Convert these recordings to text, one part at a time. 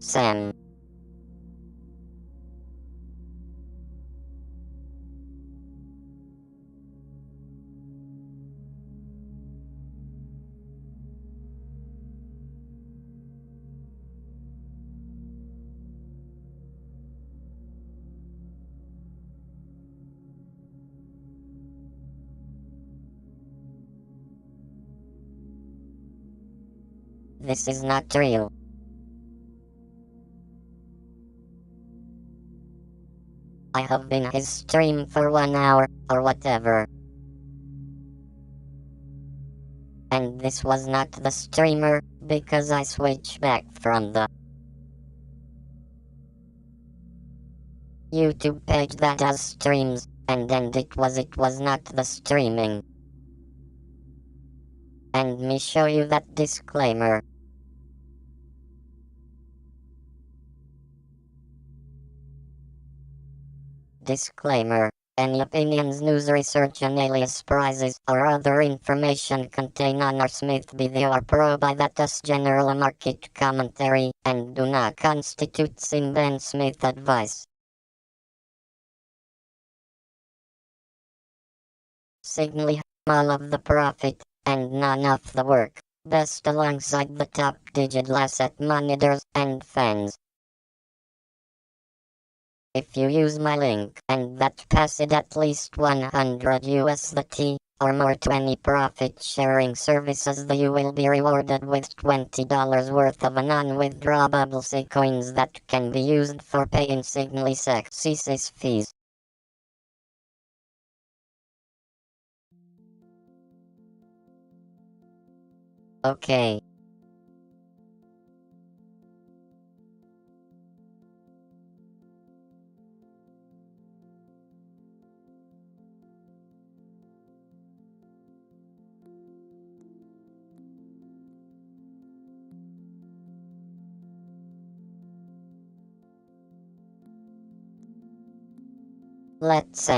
Sam. This is not real. I have been his stream for 1 hour, or whatever. And this was not the streamer, because I switched back from the YouTube page that does streams, and it was not the streaming. And me show you that disclaimer. Disclaimer. Any opinions, news, research, analysis, prizes, or other information contained on our Smith video are provided as general market commentary, and do not constitute investment advice. Zignaly, all of the profit, and none of the work, best alongside the top digital asset managers and fans. If you use my link, and that passed at least 100 USDT, or more 20 profit sharing services, you will be rewarded with $20 worth of non-withdrawable C coins that can be used for paying Zignaly success fees. Okay. Let's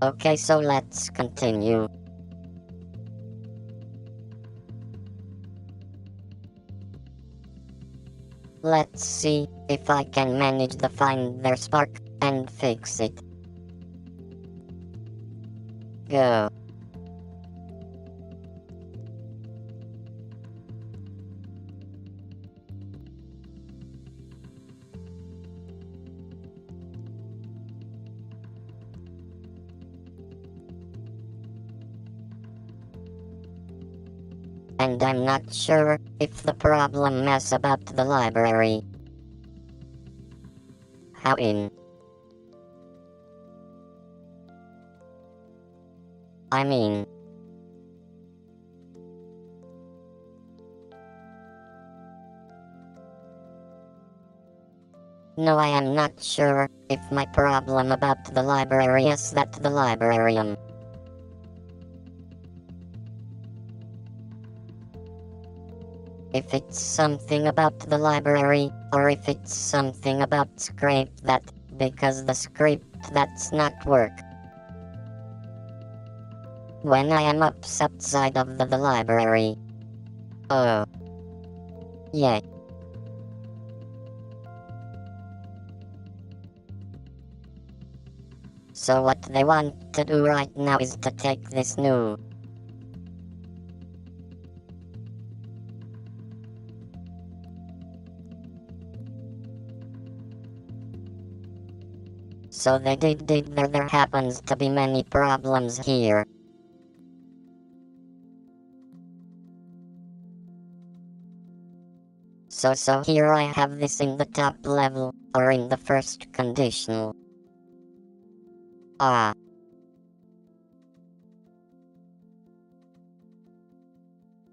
Okay, so let's continue. Let's see if I can manage to find their spark and fix it. Go. And I'm not sure if the problem is about the library. How in? I mean, no, I am not sure if my problem about the library is that the librarian. If it's something about the library, or if it's something about script that, because the script that's not work. when I am outside of the library. Oh. Yeah. So what they want to do right now is to take this new So they did there happens to be many problems here. So here I have this in the top level, or in the first conditional. Ah.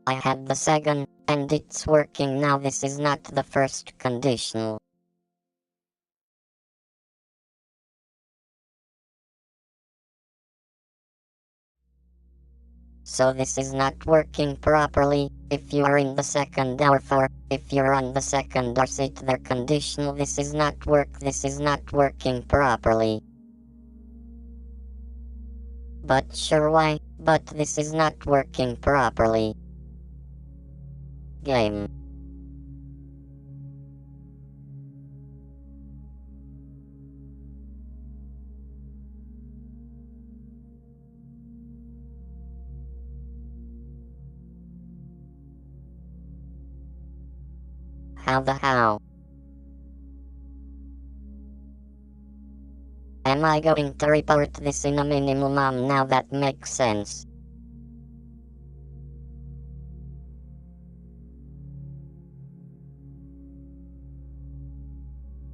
I had the second, and it's working now. This is not the first conditional. So this is not working properly. If you are in the second or for, if you're on the second or sit there conditional, this is not working properly. But sure, why? But this is not working properly. Game. How? Am I going to report this in a minimum? Now that makes sense.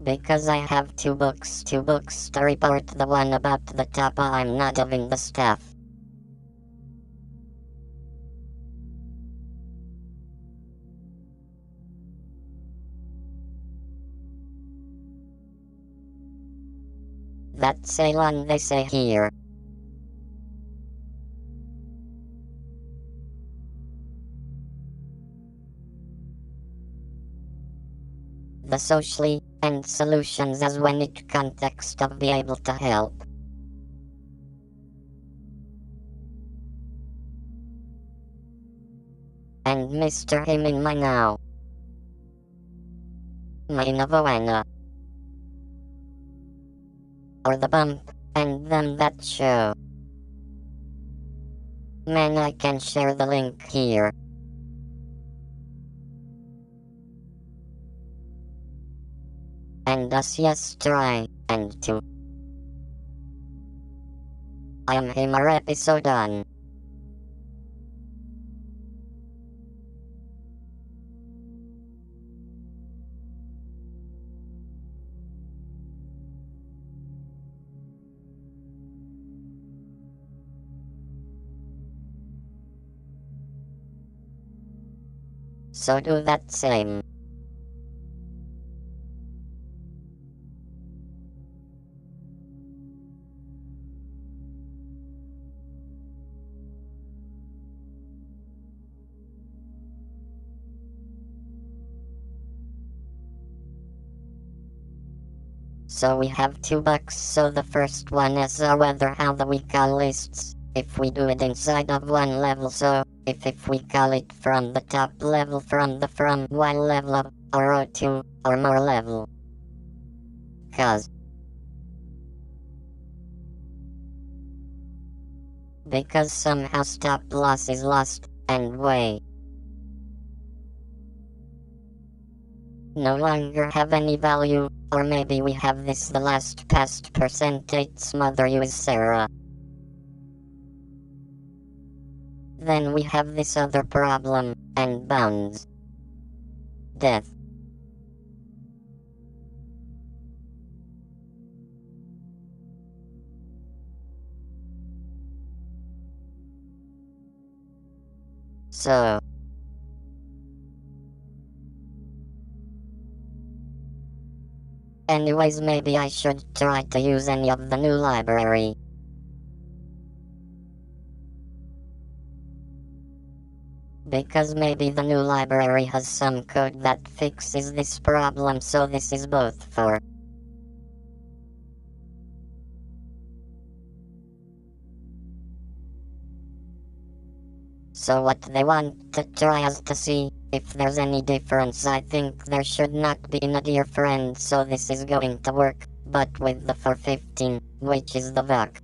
Because I have two books to report. The one about the top I'm not having the staff. That's Ceylon they say here. The socially, and solutions as when it context of be able to help. And Mr. Him in my now. My Navoana. Or the bump, and then that show. Man, I can share the link here. And us yes try, and 2. I am him our episode on. So do that same. So we have 2 bucks. So the first one is whether how the we call lists. If we do it inside of one level, so if we call it from the top level, from one level up, or 2 or more level. Because somehow stop loss is lost, and way no longer have any value, or maybe we have this the last past %'8's mother use Sarah. Then we have this other problem, and bounds. Death. So anyways, maybe I should try to use any of the new library. Because maybe the new library has some code that fixes this problem, so this is both for So what they want to try is to see if there's any difference. I think there should not be in a dear friend, so this is going to work, but with the for 15, which is the bug.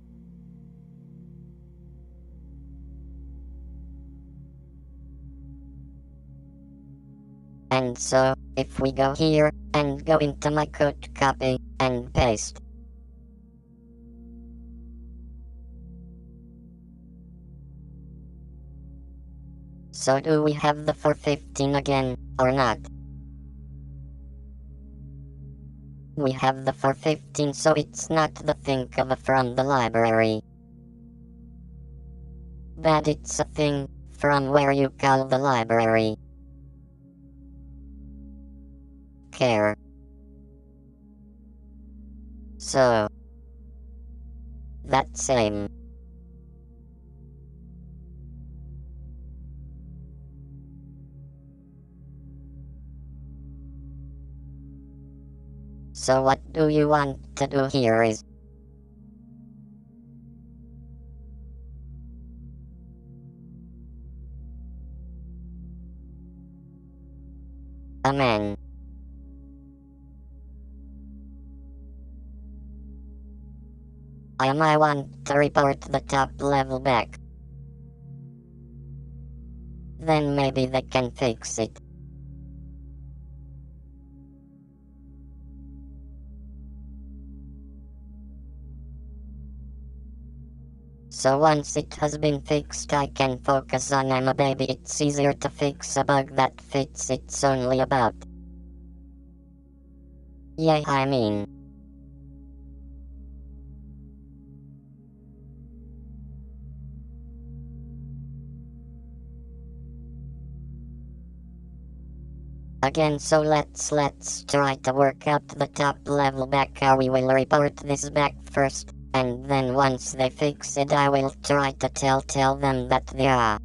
And so, if we go here, and go into my code, copy, and paste. So do we have the for 15 again, or not? We have the for 15, so it's not the thing of a from the library. But it's a thing from where you call the library. Care. So that same. So what do you want to do here is amen. I want to report the top level back. Then maybe they can fix it. So once it has been fixed, I can focus on I'm a baby. It's easier to fix a bug that fits it's only about. Yeah, I mean. Again, so let's try to work out the top level back. How we will report this back first, and then once they fix it I will try to tell them that they are.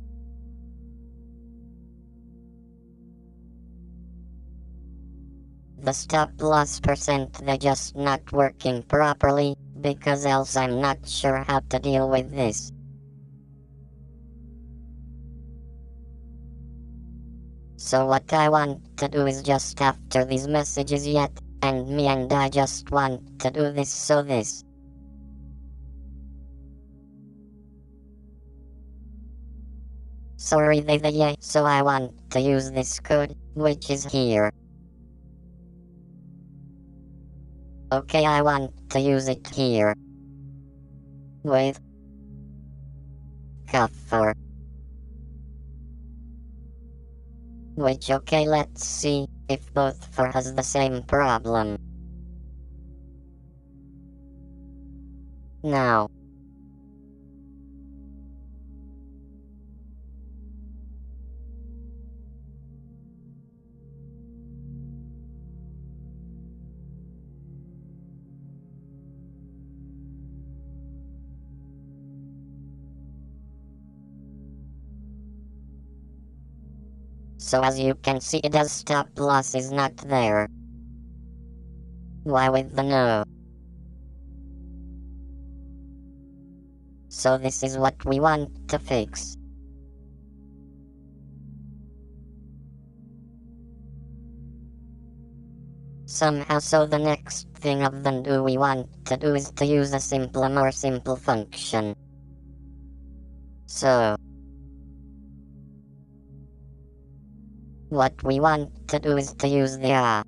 The stop loss percent they just not working properly, because else I'm not sure how to deal with this. So what I want to do is just after these messages yet, and I just want to do this, so this. Sorry yeah, so I want to use this code, which is here. Okay, I want to use it here. With café. Which okay, let's see if both for has the same problem. Now. So as you can see, it has stop loss is not there. Why with the no? So this is what we want to fix. Somehow, so the next thing of them do we want to do is to use a more simple function. So what we want to do is to use the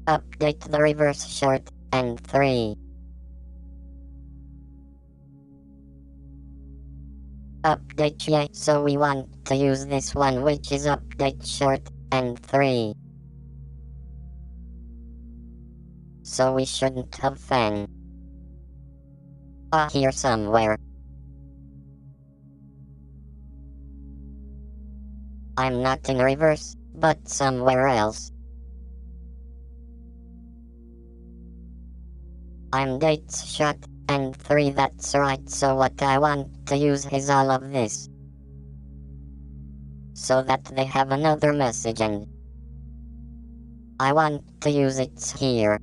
update the reverse short, and 3. Update yeah, so we want to use this one, which is update short, and 3. So we shouldn't have fan. Here somewhere. I'm not in reverse, but somewhere else. I'm dates short, and 3, that's right, so what I want to use is all of this. So that they have another message, and I want to use it here.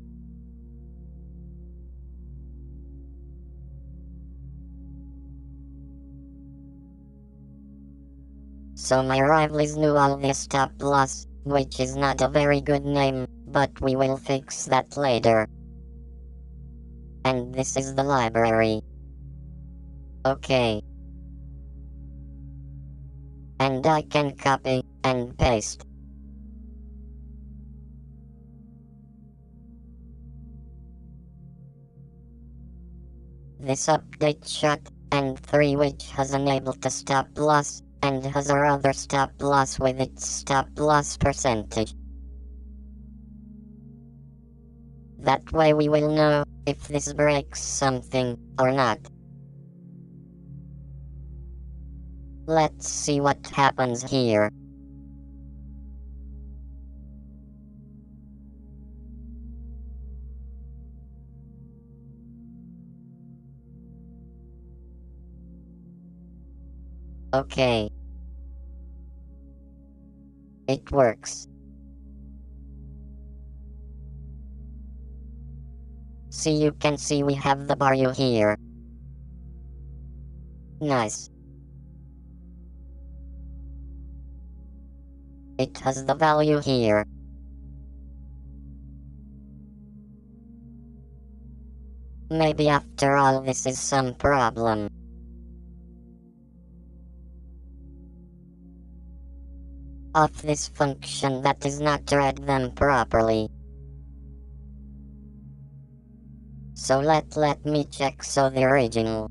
So my rivals knew all the StopLoss, which is not a very good name, but we will fix that later. And this is the library. Okay. And I can copy and paste. This update shot, and 3 which has enabled the StopLoss, and has our other StopLoss with its StopLoss percentage. That way we will know if this breaks something or not. Let's see what happens here. Okay. It works. See, you can see we have the value here. Nice. It has the value here. Maybe after all this is some problem. Of this function that is not read them properly. So let me check so the original.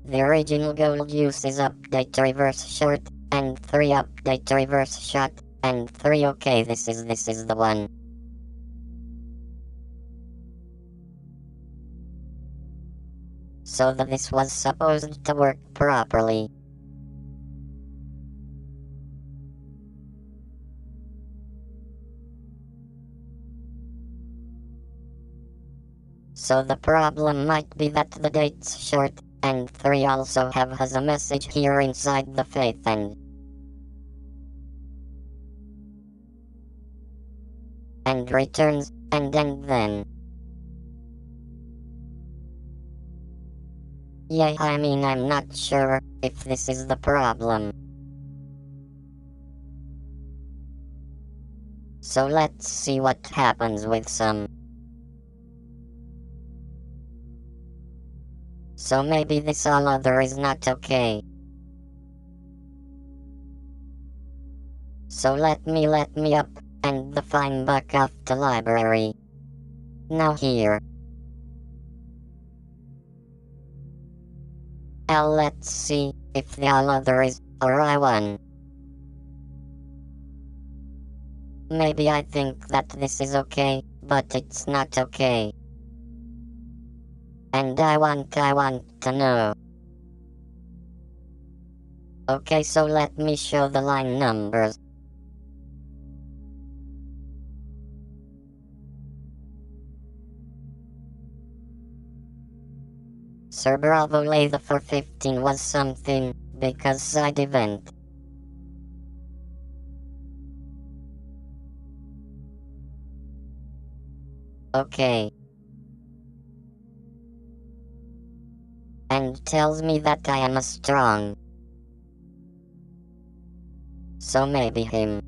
The original goal uses update reverse short, and 3 update reverse shot, and 3 okay, this is the one. So that this was supposed to work properly. So the problem might be that the date's short, and 3 also has a message here inside the faith end. And returns, and then. Yeah, I mean, I'm not sure if this is the problem. So let's see what happens with some. So maybe this all other is not okay. So let me up, and the fine back off the library. Now here. Let's see if the all other is, or I1. Maybe I think that this is okay, but it's not okay. And I want to know. Okay, so let me show the line numbers. Sir Bravo lay the 415 was something, because side event. Okay. And tells me that I am a strong. So maybe him.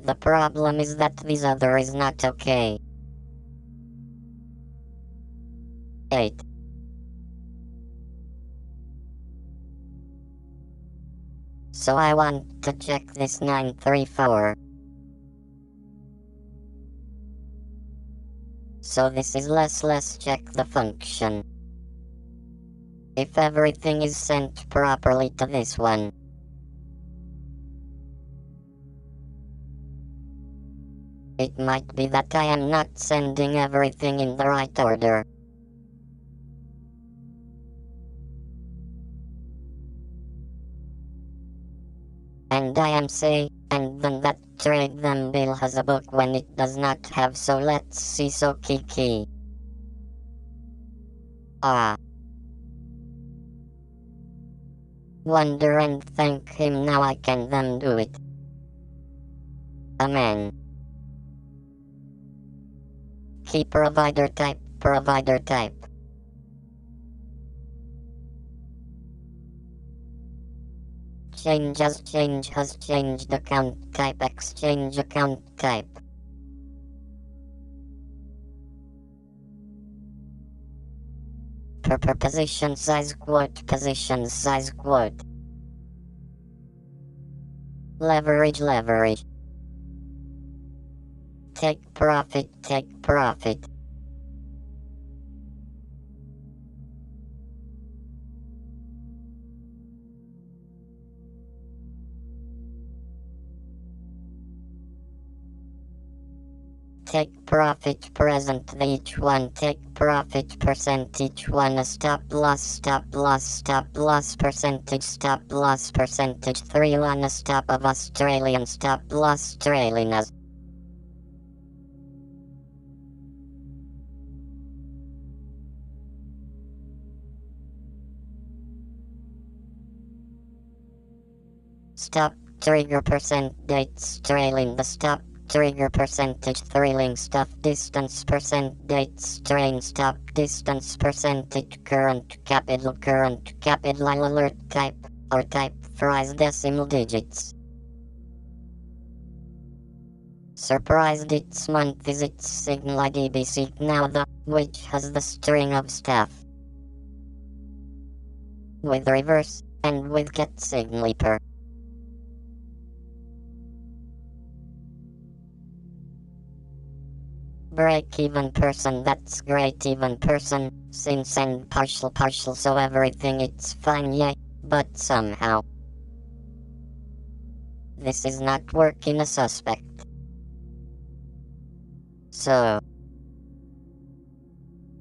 The problem is that this other is not okay. 8. So I want to check this 934. So this is let's check the function. If everything is sent properly to this one. It might be that I am not sending everything in the right order. And I am say, and then that trade them bill has a book when it does not have, so let's see, so key. Wonder and thank him, now I can then do it. Amen. Key provider type, provider type. Change has changed account type, exchange account type. Position size quote, position size quote. Leverage, leverage. Take profit, take profit. Take profit present each one, take profit percent each one, a stop loss percentage 3 on a stop of Australian stop loss Australianas. Stop trigger percent dates trailing the stop trigger percentage thrilling stuff distance percent dates strain stop distance percentage current capital alert type or type fries decimal digits. Surprised its month is its Zignaly DBC now the which has the string of staff with reverse and with get Zignaly per. Break-even person, that's great even person, since and partial so everything it's fine yeah, but somehow this is not working a suspect. So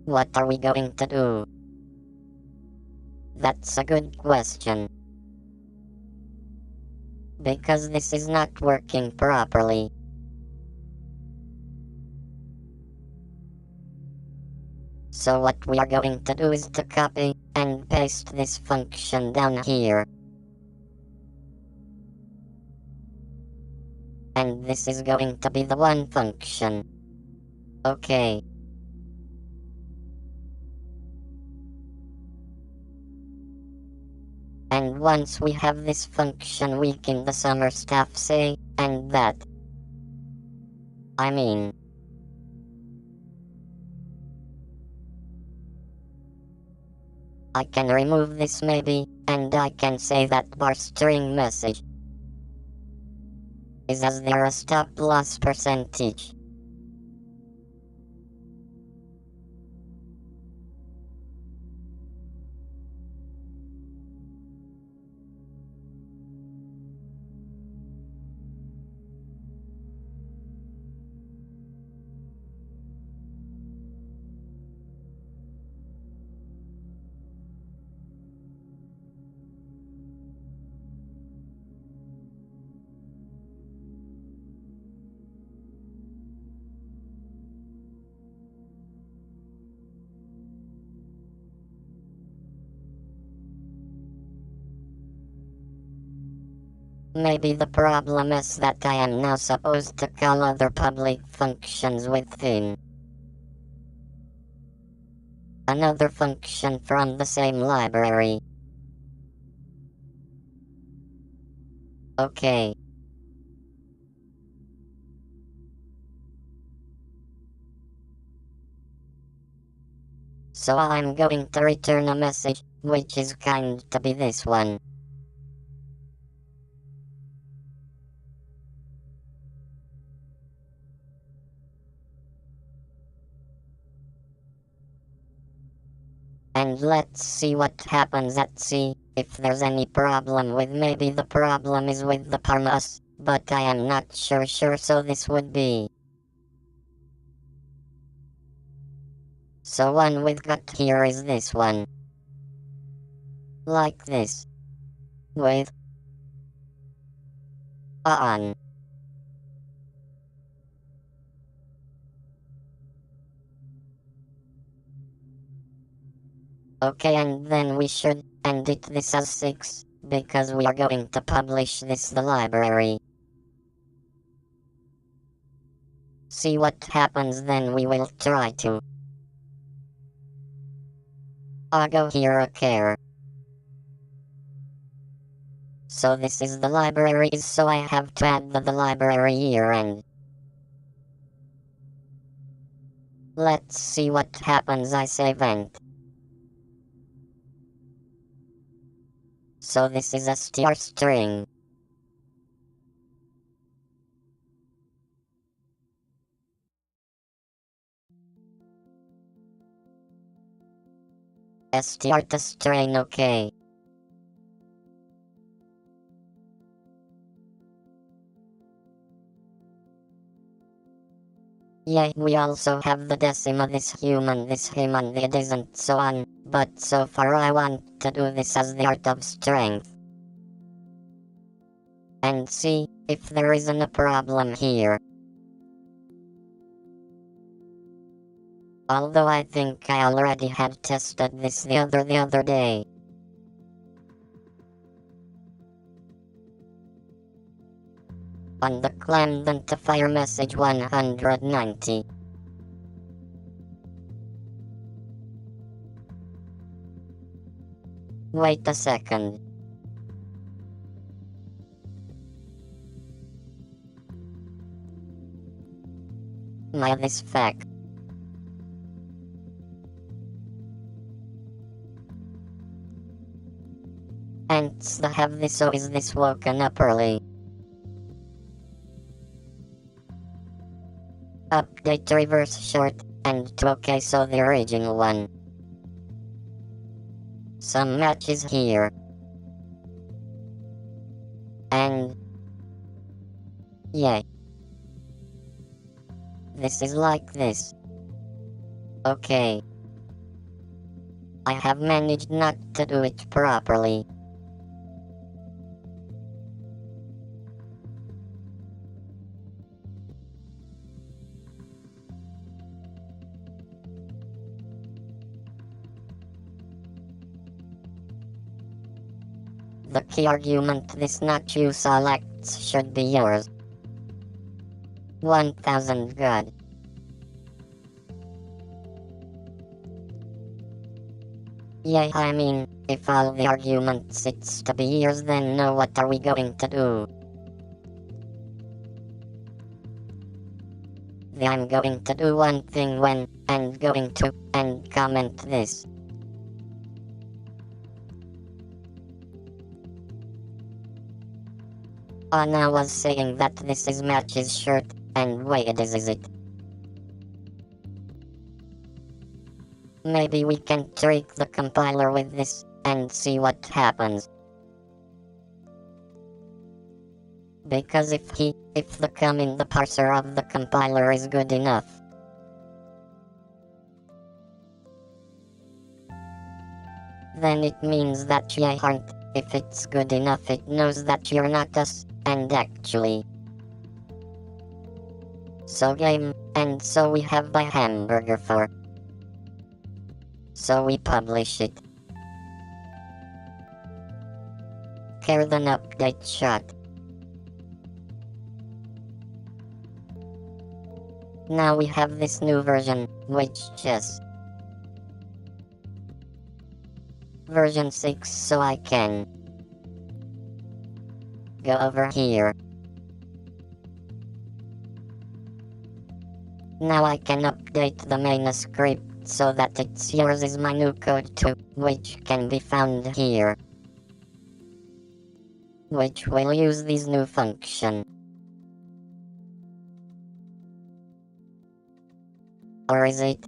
what are we going to do? That's a good question. Because this is not working properly. So what we are going to do is to copy and paste this function down here. And this is going to be the one function. Okay. And once we have this function we can the summer stuff say, and that. I mean. I can remove this maybe, and I can say that bar string message is as there a stop loss percentage. Maybe the problem is that I am now supposed to call other public functions within another function from the same library. Okay. So I'm going to return a message, which is kind to be this one. And let's see what happens at C, if there's any problem with maybe the problem is with the parmas, but I am not sure so this would be. So one we've got here is this one. Like this. With on. Okay, and then we should edit this as 6, because we are going to publish this the library. see what happens, then we will try to. I'll go here, okay. So this is the libraries, so I have to add the library here, and let's see what happens. I save and so this is a str string. Start a string, okay. Yeah, we also have the decima, this human, this him, and it isn't, so on, but so far I want to do this as the art of strength. And see if there isn't a problem here. Although I think I already had tested this the other day. On the clam identifier message 190. Wait a second. This fact. Ants that have this, so is this woken up early? Update reverse short, and to okay, so the original one. Some matches here. And yeah. This is like this. Okay. I have managed not to do it properly. The key argument this not you selects should be yours. 1000 good. Yeah, I mean, if all the arguments it's to be yours, then no, what are we going to do? I'm going to do one thing when, and going to, and comment this. Anna was saying that this is matches shirt, and wait, is it? Maybe we can trick the compiler with this, and see what happens. Because if the com in the parser of the compiler is good enough, then it means that you aren't. If it's good enough, it knows that you're not us, and actually. So game, and so we have the hamburger for. So we publish it. Care then update shot. Now we have this new version, which is version 6, so I can go over here. Now I can update the main script so that it's yours is my new code too, which can be found here. Which will use this new function. Or is it?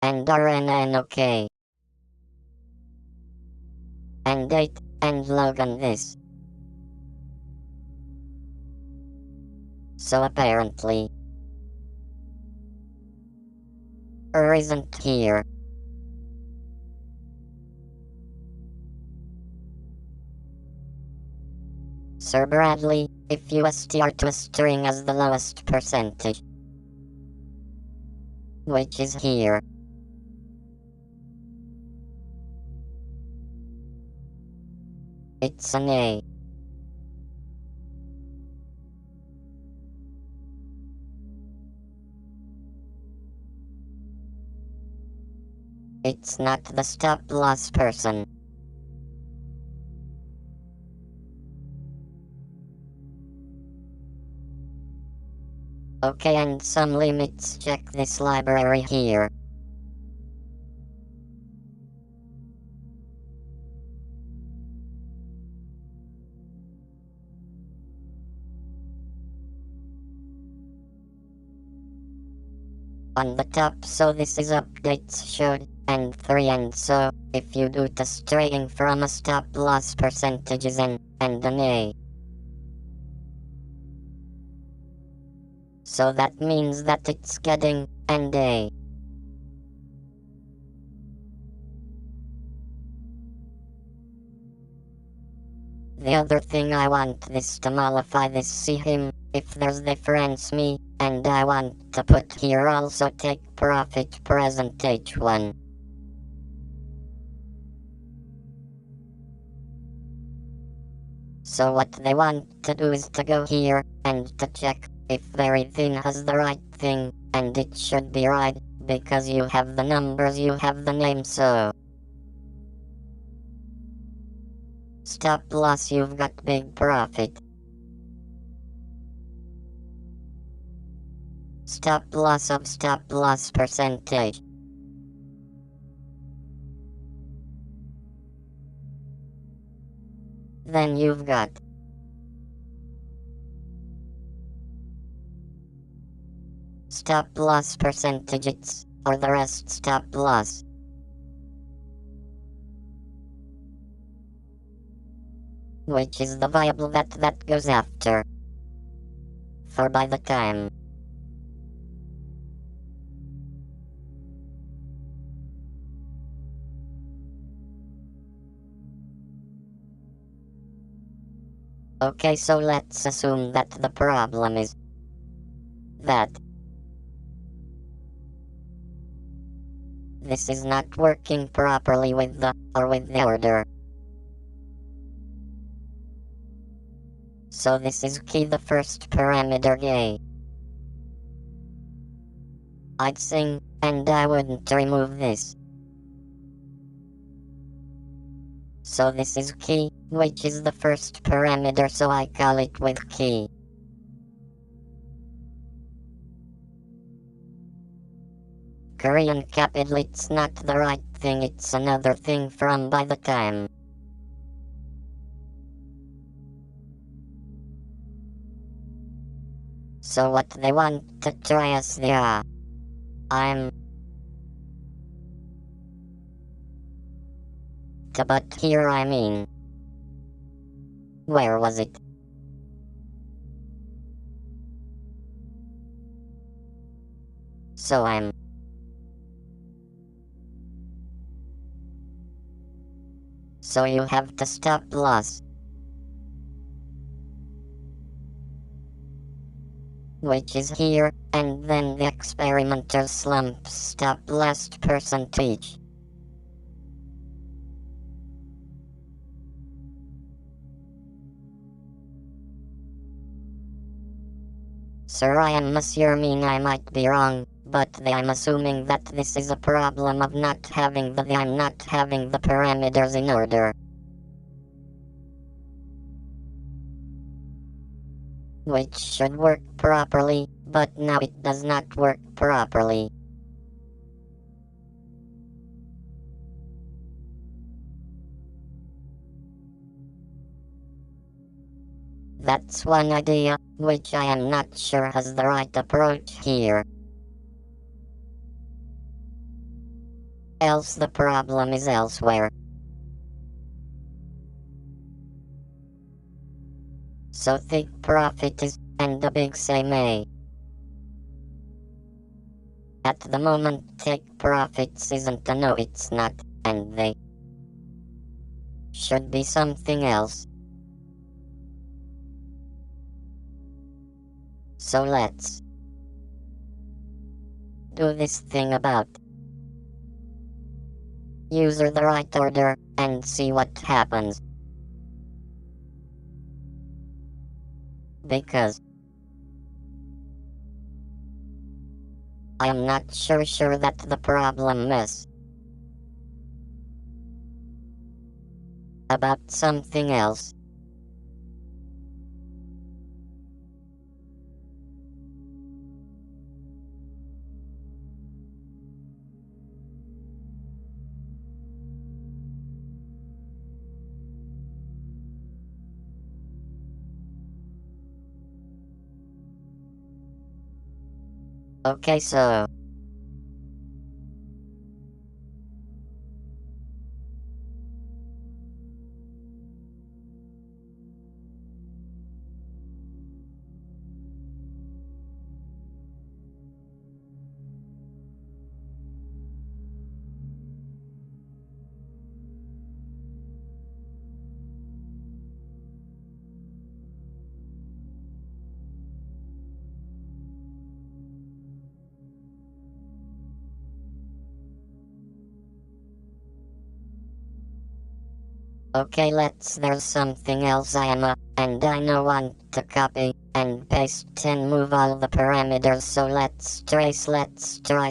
And RNN okay. And date, and log on this. So apparently, isn't here. Sir Bradley, if you str to a string as the lowest percentage, which is here, it's an A. It's not the stop-loss person. Okay, and some limits. Check this library here. On the top, so this is updates showed, and 3, and so, if you do the straying from a stop-loss percentages N, and an A. So that means that it's getting an A. The other thing I want this to mollify this see him, if there's difference me, and I want to put here also take profit present H1. So what they want to do is to go here, and to check if everything has the right thing, and it should be right, because you have the numbers, you have the name, so stop loss, you've got big profit. Stop loss of stop loss percentage. Then you've got stop loss percentages, or the rest stop loss. Which is the variable that goes after. For by the time. Okay, so let's assume that the problem is that this is not working properly with the order. So this is key the first parameter A. I'd sing, and I wouldn't remove this. So this is key, which is the first parameter, so I call it with key. Korean capital, it's not the right thing, it's another thing from by the time. So what they want to try is the but here I mean, where was it? So so you have to stop loss, which is here, and then the experimental slump stop last percentage. Sir, I am Monsieur mean I might be wrong, but I'm assuming that this is a problem of not having I'm not having the parameters in order. Which should work properly, but now it does not work properly. That's one idea, which I am not sure has the right approach here. Else the problem is elsewhere. So thick profit is, and the big same A. At the moment take profits isn't a no, it's not, and they should be something else. So let's do this thing about user the right order and see what happens. Because I am not sure that the problem is about something else. Okay, so okay, there's something else and I know want to copy and paste and move all the parameters, so let's try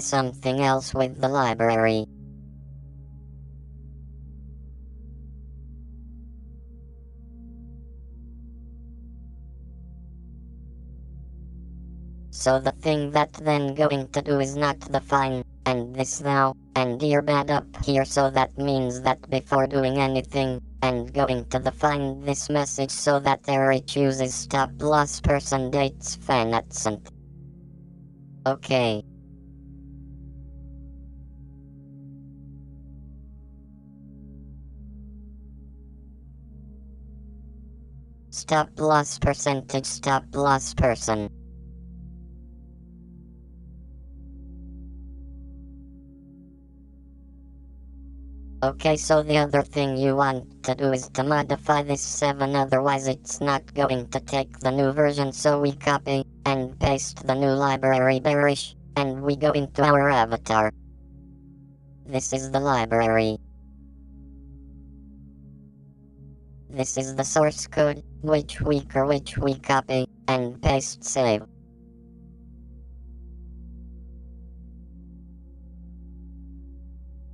something else with the library. So the thing that then going to do is not the find and this now and here bad up here, so that means that before doing anything and going to the find this message, so that there it chooses stop loss person dates fan accent. Okay. Stop loss percentage stop loss person. Okay, so the other thing you want to do is to modify this 7, otherwise it's not going to take the new version, so we copy and paste the new library bearish, and we go into our avatar. This is the library. This is the source code, which we copy and paste save.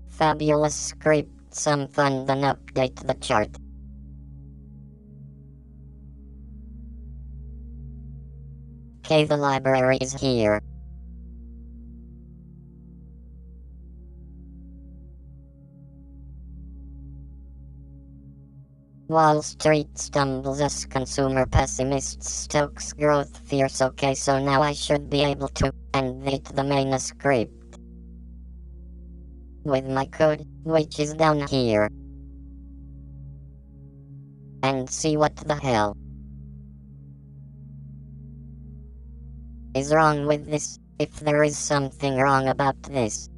Fabulous script, some fun, then update the chart. Okay, the library is here. Wall Street stumbles as consumer pessimists stokes growth fears. Okay, so now I should be able to edit the main script with my code, which is down here, and see what the hell is wrong with this, if there is something wrong about this.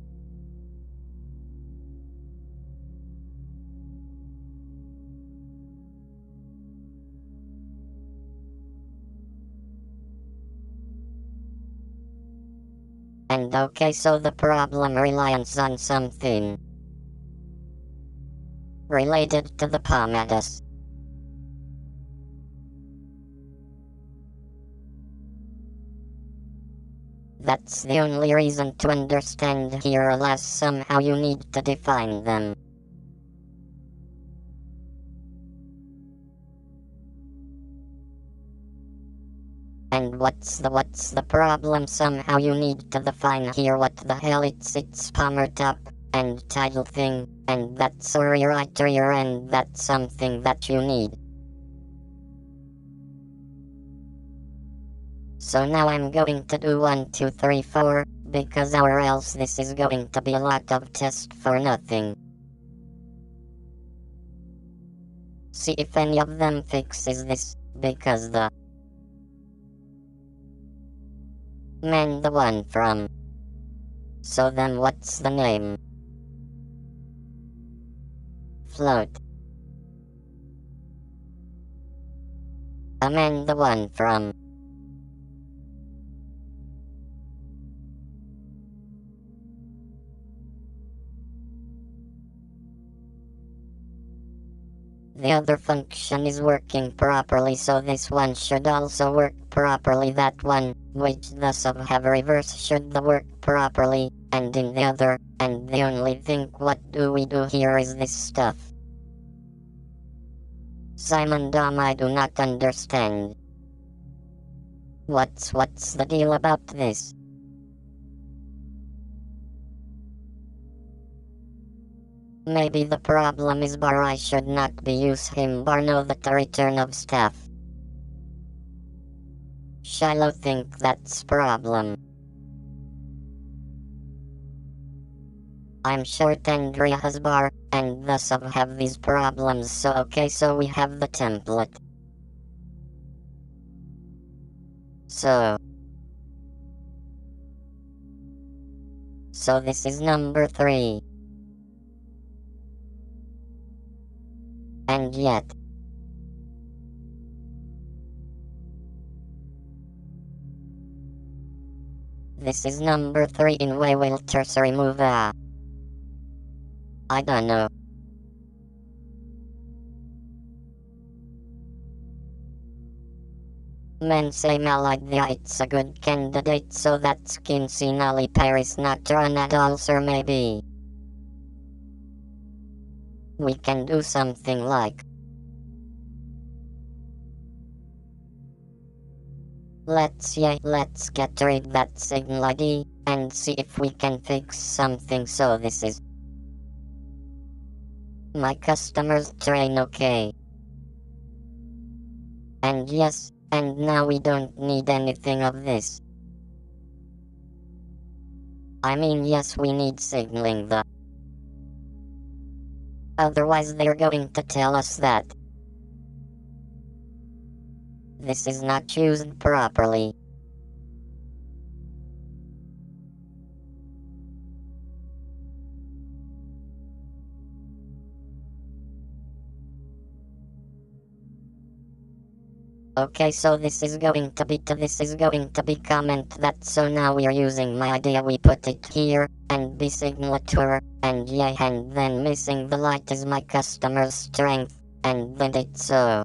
And okay, so the problem relies on something related to the pomades. That's the only reason to understand here, alas somehow you need to define them. And what's the problem? Somehow you need to define here what the hell it's palmer top and title thing, and that's right here, and that's something that you need. So now I'm going to do 1, 2, 3, 4, because or else this is going to be a lot of test for nothing. See if any of them fixes this, because the man the one from. So then what's the name? Float. Amend the one from. The other function is working properly, so this one should also work properly. That one, which thus have reverse, should work properly, and in the other, and the only thing what do we do here is this stuff. Simon Dom, I do not understand. What's the deal about this? Maybe the problem is bar I should not be use him bar no that the return of staff. Shiloh think that's problem. I'm short and Ria has bar, and thus have these problems, so okay, so we have the template. So this is number 3. And yet, this is number 3 in way will tertiary move. I don't know. Men say Malagya it's a good candidate, so that's Zignaly Paris not run at all, sir. Maybe we can do something like, let's get rid that Zignaly and see if we can fix something. So this is my customer's train, okay. And yes, and now we don't need anything of this. I mean, yes, we need signaling the. Otherwise they're going to tell us that this is not used properly. Okay, so this is going to be comment that, so now we're using my idea, we put it here, and be signature, and yeah, and then missing the light is my customer's strength, and then it's so.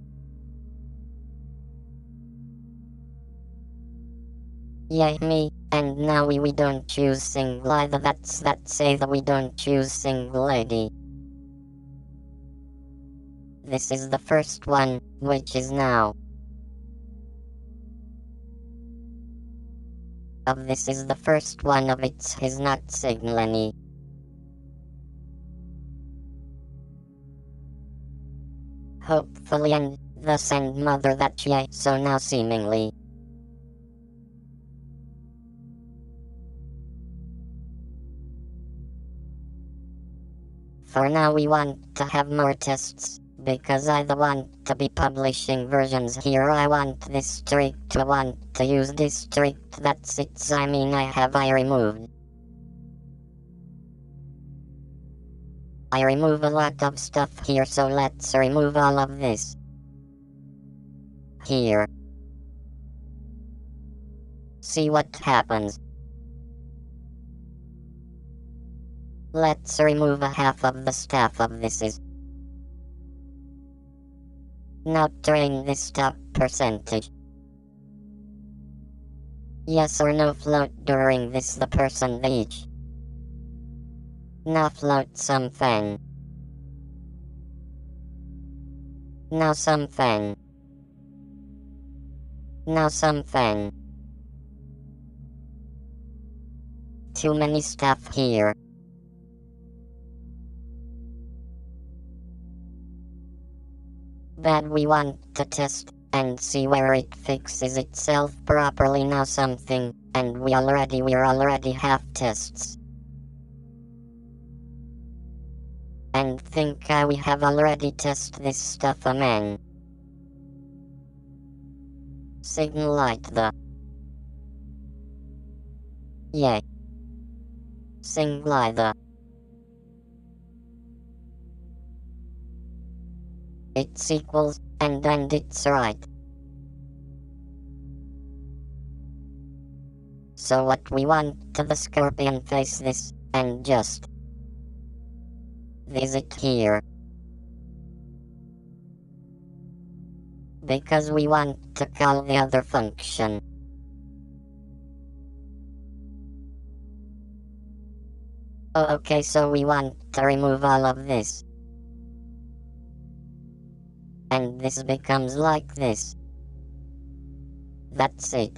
Yeah, me, and now we don't choose single either, that's say that we don't choose single lady. This is the first one, which is now. Of this is the first one of its his not Zignaly. Hopefully, and thus and mother that yeah, so now seemingly. For now we want to have more tests, because I want to be publishing versions here. I want district to want to use district, that's it. I mean, I removed. I remove a lot of stuff here, so let's remove all of this. Here. See what happens. Let's remove a half of the stuff of this is. Now train this top percentage. Yes or no float during this the person the each. Now float some fan. Now some fan. Now some fan. Too many stuff here. But we want to test and see where it fixes itself properly. Now something, and we're already half tests. And think we have already tested this stuff, man. Signal light the. Yay. Signal the. It's equals, and it's right. So what we want to the scorpion face this, and just visit here. because we want to call the other function. Oh, okay, so we want to remove all of this. And this becomes like this. That's it.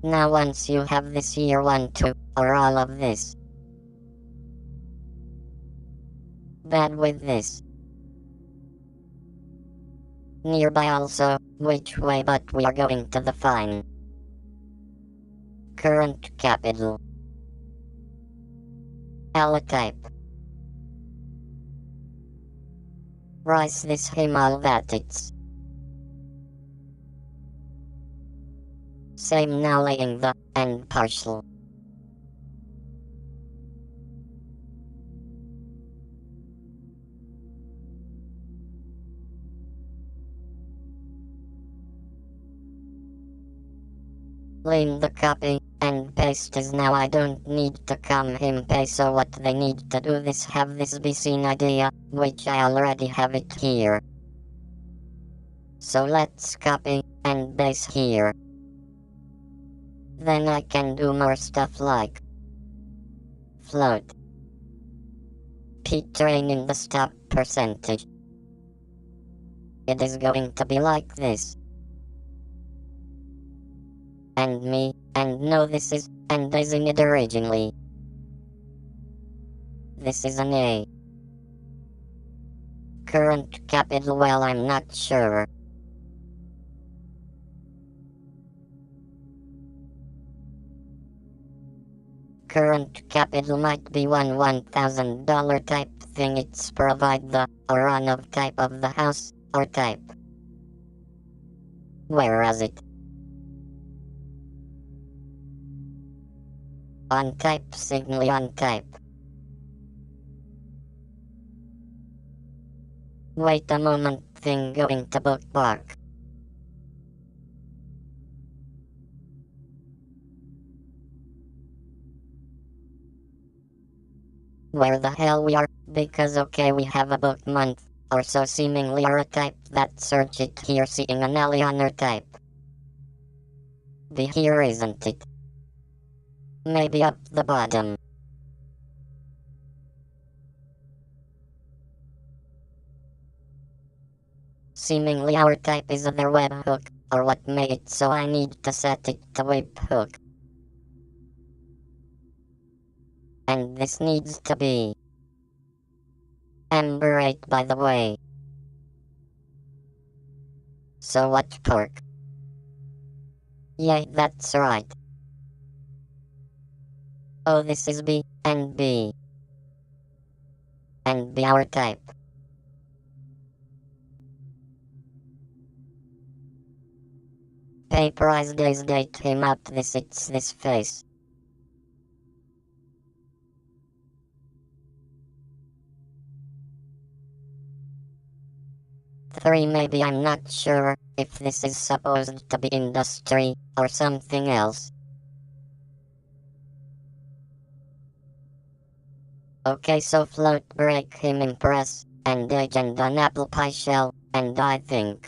Now once you have this here 1, 2, or all of this. Bad with this. Nearby also, which way but we are going to define. Current capital. Type. Rise this him all that it's. Same now laying the, and partial. Lean the copy, and paste is now I don't need to come him paste, so what they need to do this have this be seen idea, which I already have it here. So let's copy, and paste here. Then I can do more stuff like float, train in the stop percentage. It is going to be like this. And me, and no this is, and isn't it originally? This is an A. Current capital, well I'm not sure. Current capital might be $1,000 type thing, it's provide the, or on of type of the house, or type. Where is it? On type, Zignaly on type. Wait a moment, thing going to bookmark. Where the hell we are, because okay we have a book month, or so seemingly or a type that search it here seeing an alley on our type. Be here isn't it? Maybe up the bottom. Seemingly our type is other webhook, or what made it so I need to set it to webhook. And this needs to be Ember 8 by the way. So what pork? Yay, that's right. Oh, this is B, and B. And B our type. Paperize days date him up this it's this face. Three maybe I'm not sure if this is supposed to be industry or something else. Okay, so float break him impress, and age and an apple pie shell, and I think.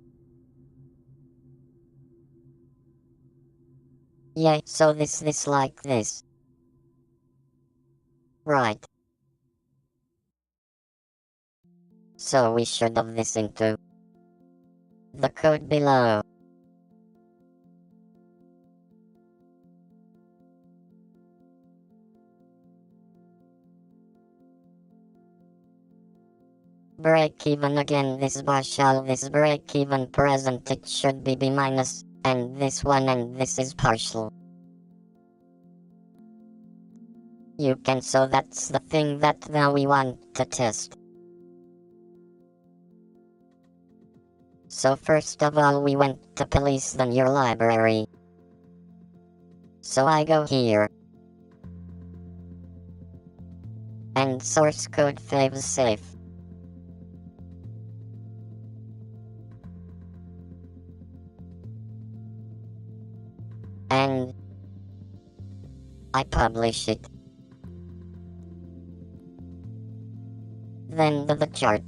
Yay, so this like this. Right. So we should have this into the code below. Break even again, this bar shall this break even present it should be B minus, and this one and this is partial. You can, so that's the thing that now we want to test. So first of all we went to police then your library. So I go here. And source code faves safe. And I publish it. then the chart.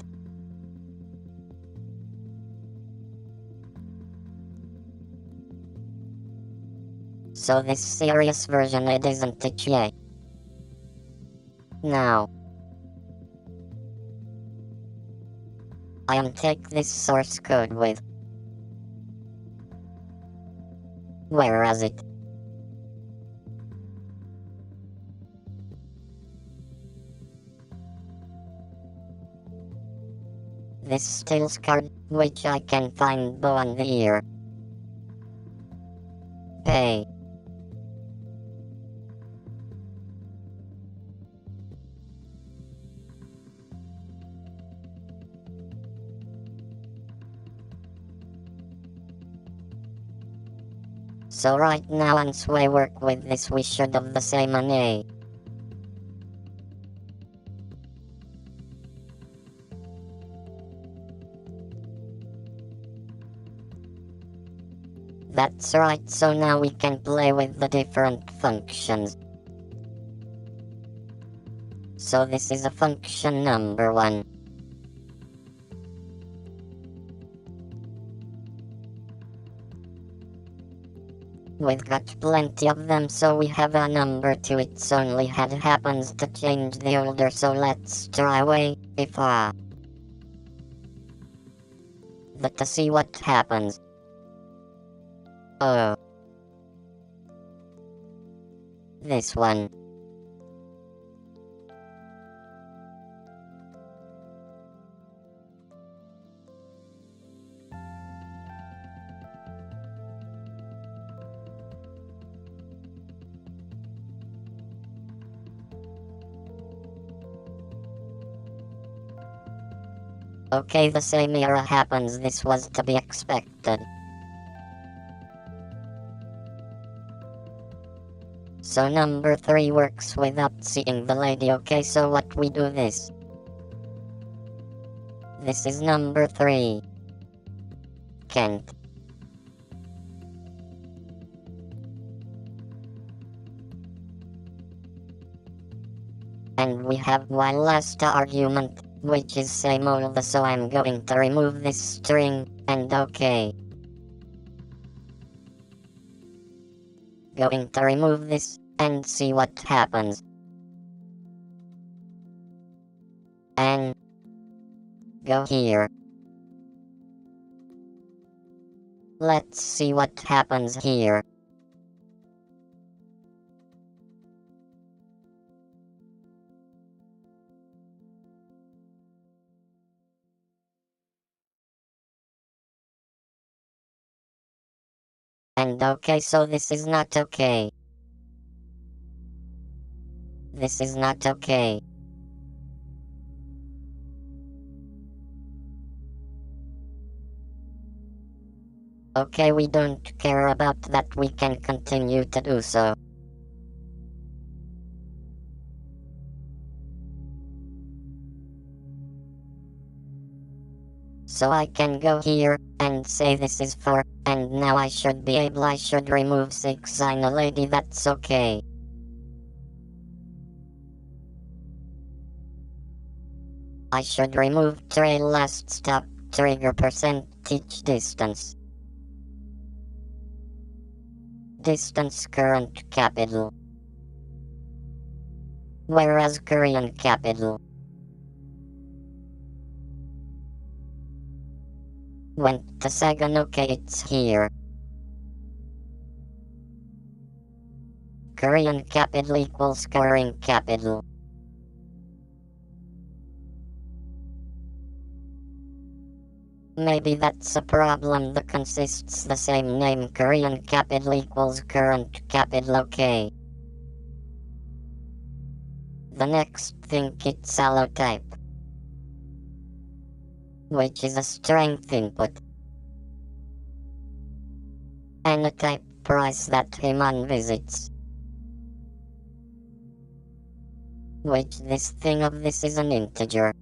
So this serious version it isn't it yet. Now I am take this source code with. Where is it? This stills card, which I can find on the ear. Pay. So right now once we work with this we should have the same money. That's right, so now we can play with the different functions. So this is a function number 1. We've got plenty of them, so we have a number 2. It's only had happens to change the order, so let's try way if the to see what happens. Oh. This one. Okay, the same error happens. This was to be expected. So number 3 works without seeing the lady. Okay, so what we do this? This is number 3. Can't. And we have one last argument, which is same old, so I'm going to remove this string, and okay. Going to remove this, and see what happens. And go here. Let's see what happens here. And okay, so this is not okay. This is not okay. Okay, we don't care about that, we can continue to do so. So I can go here, and say this is for, and now I should be able, I should remove Zignaly, that's okay. I should remove trail last stop, trigger percentage distance. Distance current capital. Whereas Korean capital. Went to second, okay, it's here. Korean capital equals Korean capital. Maybe that's a problem, that consists the same name, Korean capital equals current capital, okay. The next thing, it's allotype, which is a strength input. And a type price that Himan visits. Which this thing of this is an integer.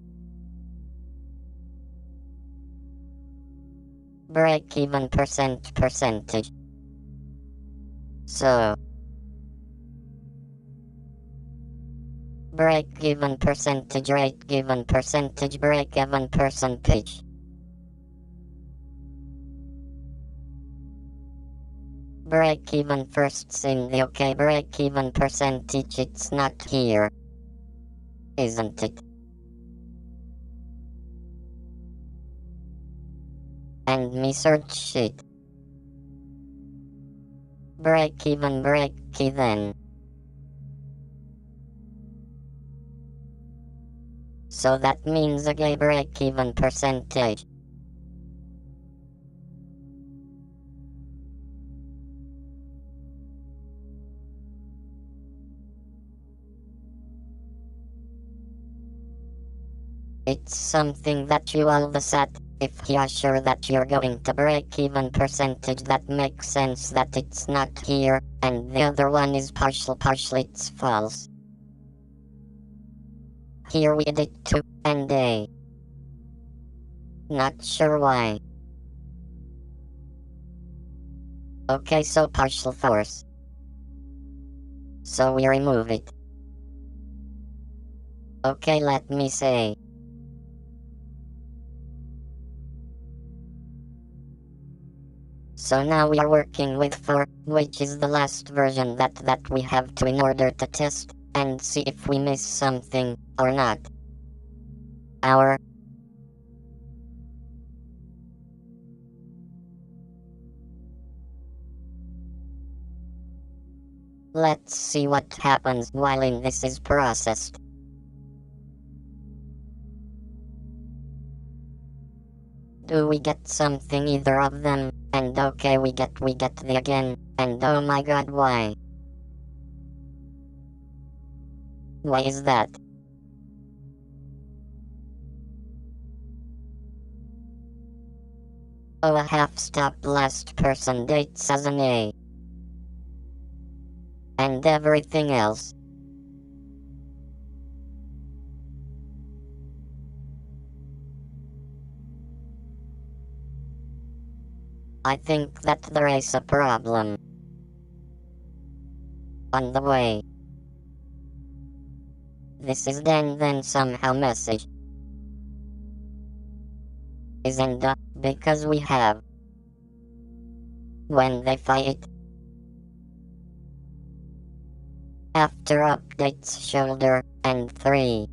Break-even percentage. So break even percentage rate given percentage break even percentage. Break even first in the OK break even percentage, it's not here, isn't it? And me search sheet. Break even then. So that means a gay break even percentage. It's something that you all the set. If you're sure that you're going to break even percentage, that makes sense that it's not here, and the other one is partial it's false. Here we did 2 and A. Not sure why. Okay, so partial force. So we remove it. Okay, let me say. So now we are working with 4, which is the last version that we have to in order to test and see if we miss something or not. Let's see what happens while this is processed. Do we get something either of them? And okay, we get the again, and oh my god, why? Why is that? Oh, a half stop last person dates as an A. And everything else. I think that there is a problem on the way. This is then somehow message. Isn't because we have when they fight. After updates shoulder and 3.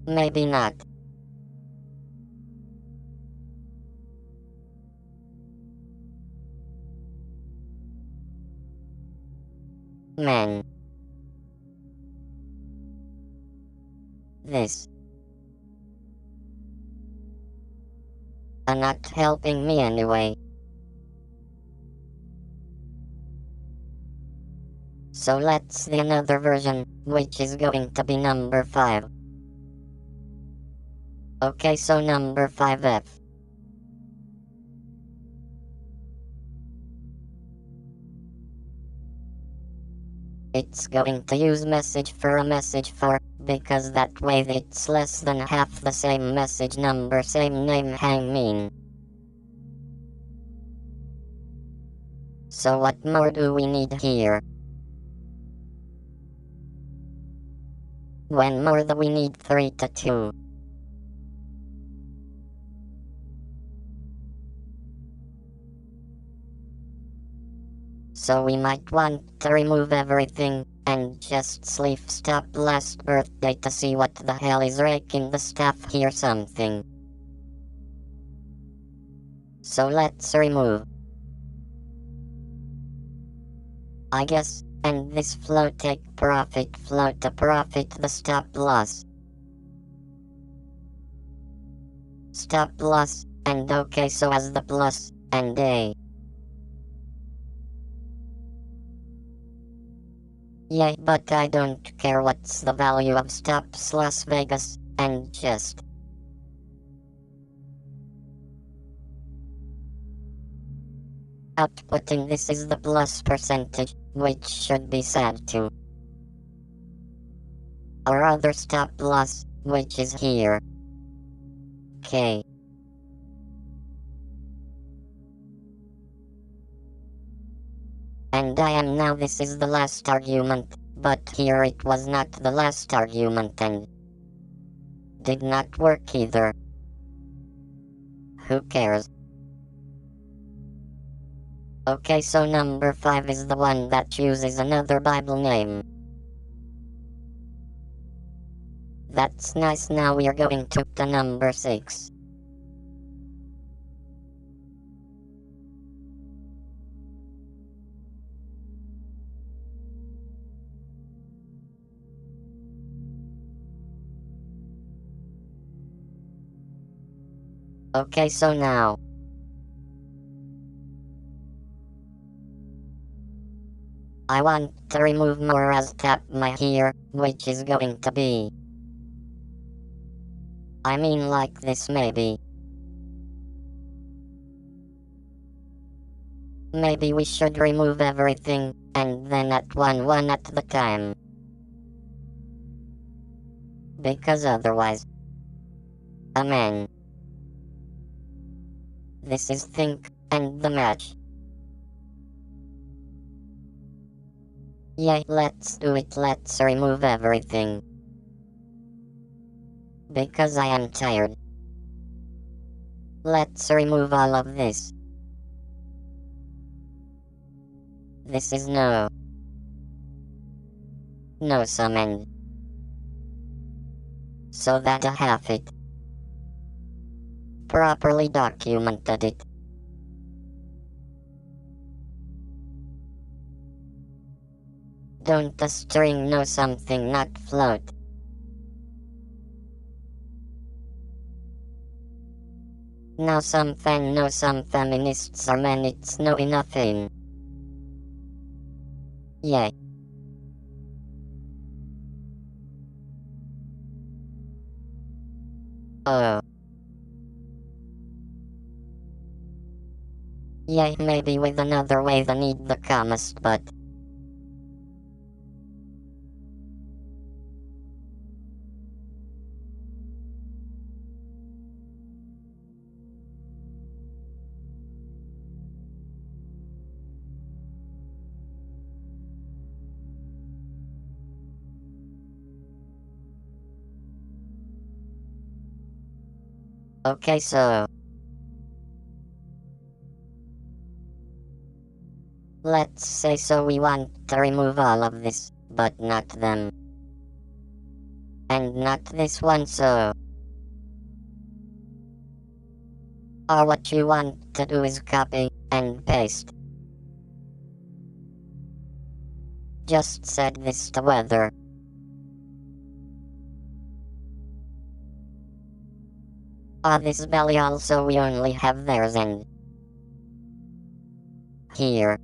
Maybe not. Man. This. Not helping me anyway. So let's see another version, which is going to be number 5. Okay, so number 5F. It's going to use message for a message for, because that way it's less than half the same message number, same name hang mean. So what more do we need here? When more that we need 3 to 2. So we might want to remove everything, and just leave stop last birthday to see what the hell is raking the stuff here something. So let's remove. I guess, and this flow take profit flow to profit the stop loss. Stop loss, and okay, so as the plus, and A. Yay, but I don't care what's the value of stops Las Vegas, and just outputting this is the plus percentage, which should be set to our other stop loss, which is here. Okay. And I am now this is the last argument, but here it was not the last argument and did not work either. Who cares? Okay, so number 5 is the one that uses another Bible name. That's nice. Now we are going to number 6. Okay, so now I want to remove more as tap my here, which is going to be, I mean like this maybe. Maybe we should remove everything, and then at one at the time. Because otherwise, amen. This is think, and the match. Yay, let's do it. Let's remove everything. Because I am tired. Let's remove all of this. This is no some end. So that I have it. Properly documented it. Don't the string know something not float? Now some fan know some feminists are men, it's no enough in. Yay. Oh. Yay, maybe with another way they need the commas, but okay, so let's say so we want to remove all of this, but not them. And not this one, so or what you want to do is copy and paste. Just set this to weather. This belly also we only have theirs and here.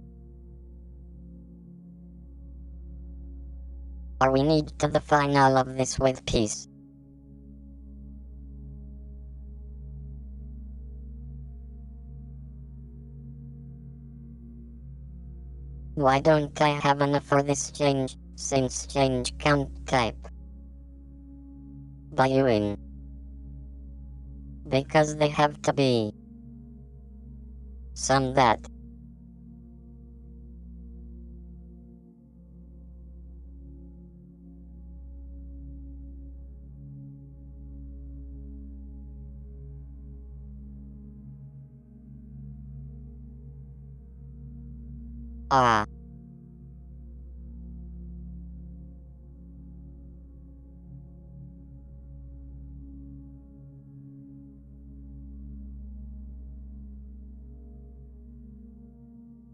Or we need to define all of this with peace. Why don't I have enough for this change, since change count type by you in? Because they have to be some that. Ah.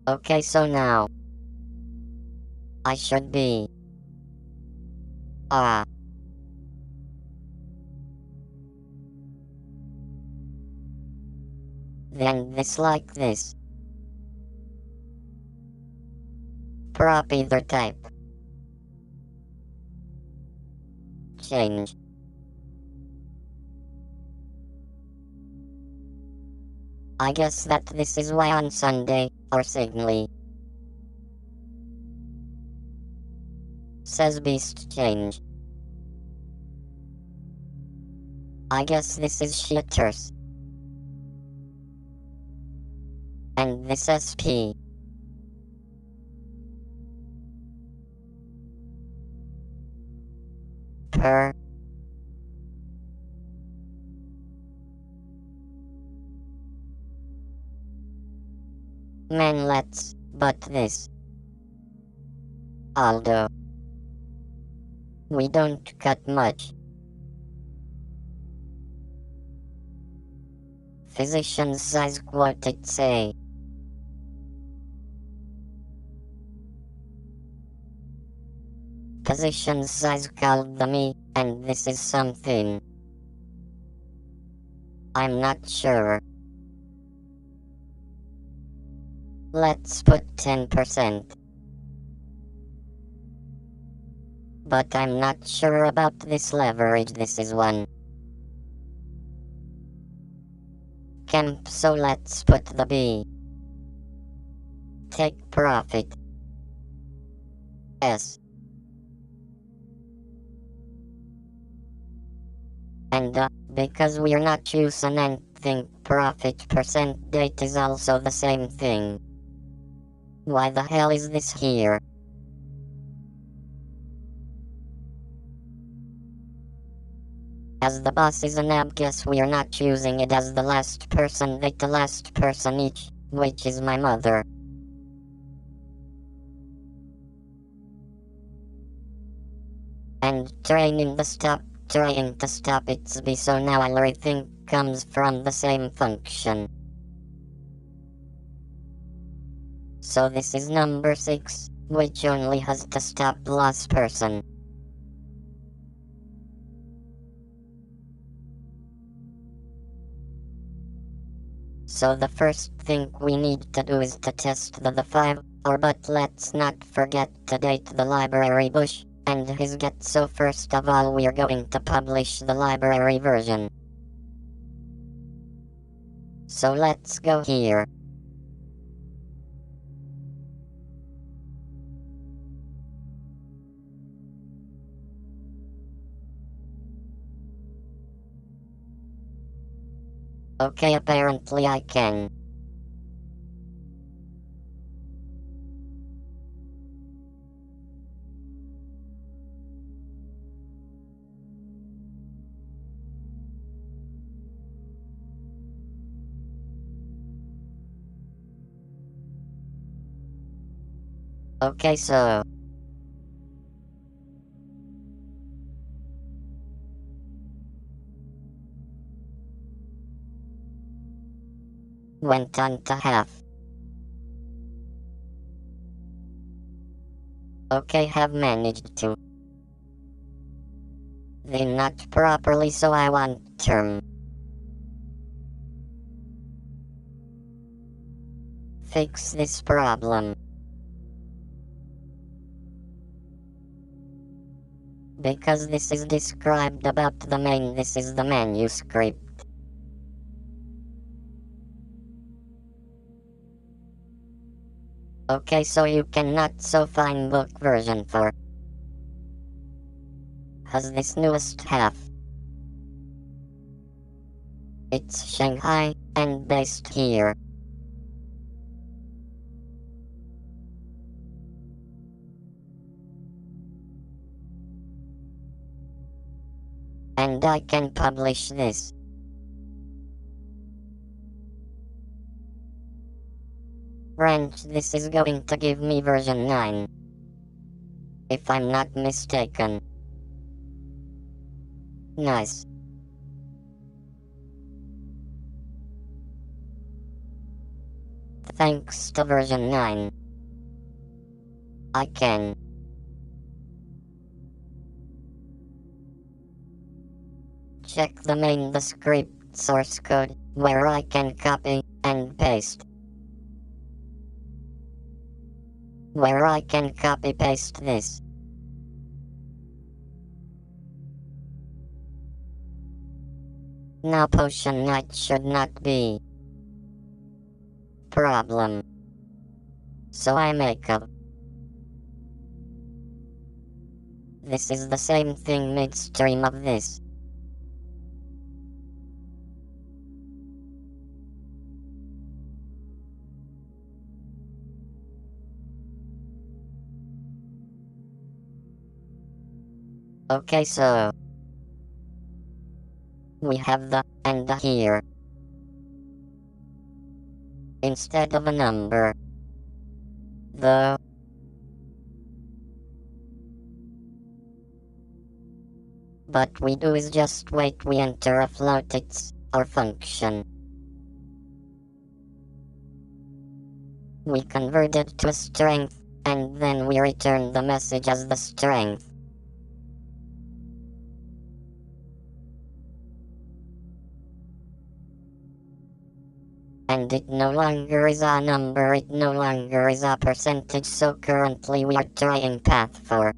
Okay, so now I should be then this like this. Prop either type. Change. I guess that this is why on Sunday, or Zignaly says beast change. I guess this is shitters. And this SP. per. Man, let's but this. Although we don't cut much. Physician's size quoted say. Physician's size called the me, and this is something. I'm not sure. Let's put 10%. But I'm not sure about this leverage, this is one. Camp, so let's put the B. Take profit. S. And because we're not using anything, profit percent date is also the same thing. Why the hell is this here? As the boss is an ab, guess we're not using it as the last person date, the last person each, which is my mother. And trying to stop its B, so now everything comes from the same function. So this is number 6, which only has the stop loss person. So the first thing we need to do is to test the 5, but let's not forget to date the library bush and his get. So first of all we're going to publish the library version. So let's go here. Okay, apparently I can. Okay, so went on to half. Okay, have managed to. Then not properly, so I want term. Fix this problem. Because this is described about the main, this is the manuscript. Okay, so you cannot so find book version for. Has this newest half. It's Shanghai, and based here. And I can publish this. Ranch, this is going to give me version 9. If I'm not mistaken. Nice. Thanks to version 9. I can. Check the main, the script source code, where I can copy and paste. Where I can copy paste this. Now potion night should not be problem. So I make up. This is the same thing midstream of this. Okay, so we have the and the here instead of a number. The but we do is just wait, we enter a float, it's our function. We convert it to a strength, and then we return the message as the strength. And it no longer is a number, it no longer is a percentage, so currently we are trying path 4.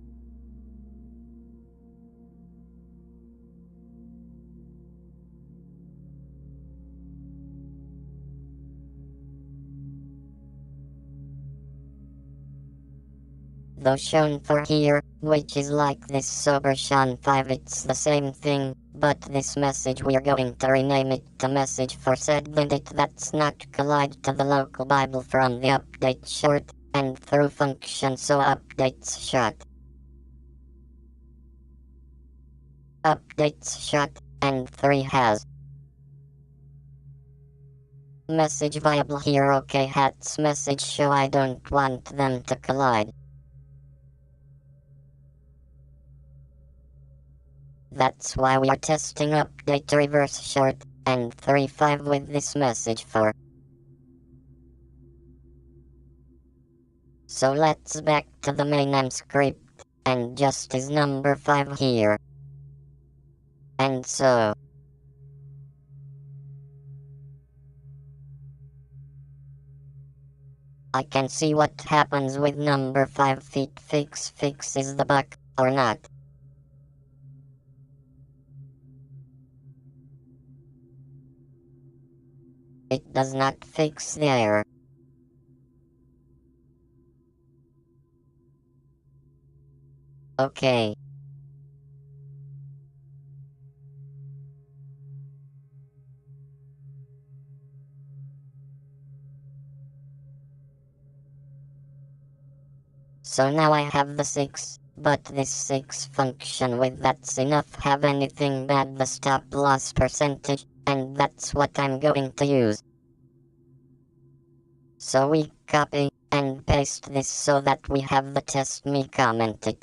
Though shown for here, which is like this so version 5, it's the same thing, but this message we're going to rename it to message for said edit that's not collide to the local Bible from the update short, and through function so updates short. Updates short, and 3 has. Message viable here, okay, hats message show I don't want them to collide. That's why we are testing update reverse short, and 3.5 with this message for. So let's back to the main script, and just is number 5 here. And so. I can see what happens with number 5 feet fixes the bug, or not. It does not fix the error. Okay. So now I have the 6, but this 6 function with that's enough have anything bad the stop loss percentage, and that's what I'm going to use. So we copy and paste this so that we have the test me commented.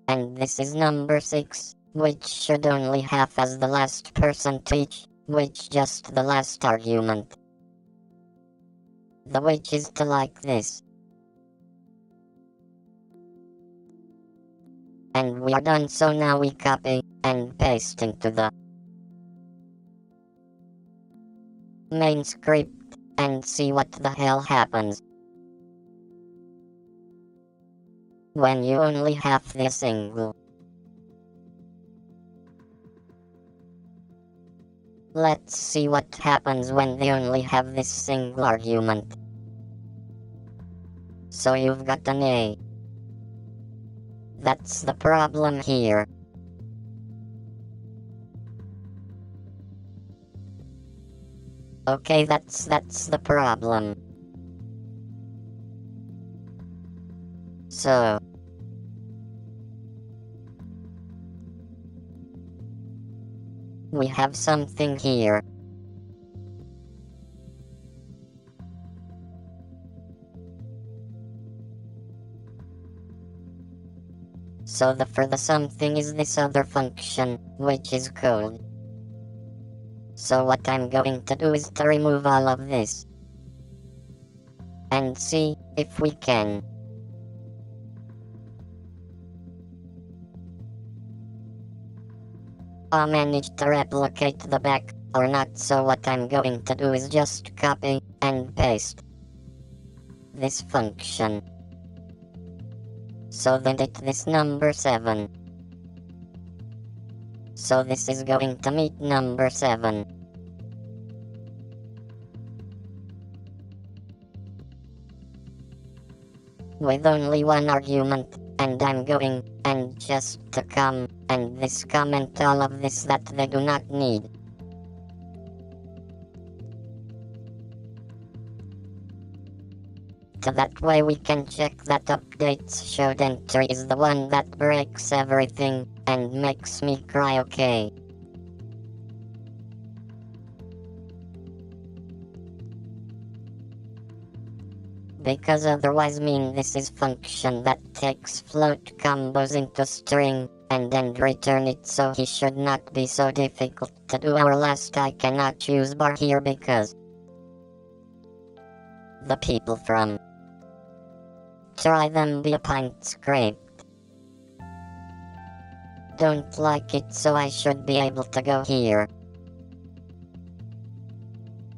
And this is number 6, which should only have as the last person to each, which just the last argument. The which is to like this. And we are done, so now we copy and paste into the main script and see what the hell happens. When you only have the single. Let's see what happens when they only have this single argument. So you've got an A. That's the problem here. Okay, that's the problem. So we have something here. So the for the something is this other function, which is called. So what I'm going to do is to remove all of this. And see if we can. I managed to replicate the back, or not, so what I'm going to do is just copy and paste this function. So then it this number 7. So this is going to meet number 7. With only one argument, and I'm going, and just to come, and this comment all of this that they do not need. That way we can check that updates showed entry is the one that breaks everything and makes me cry, okay? Because otherwise this is function that takes float combos into string and then return it, so he should not be so difficult to do. Our last I cannot choose bar here because the people from try them be a pint scraped. Don't like it, so I should be able to go here.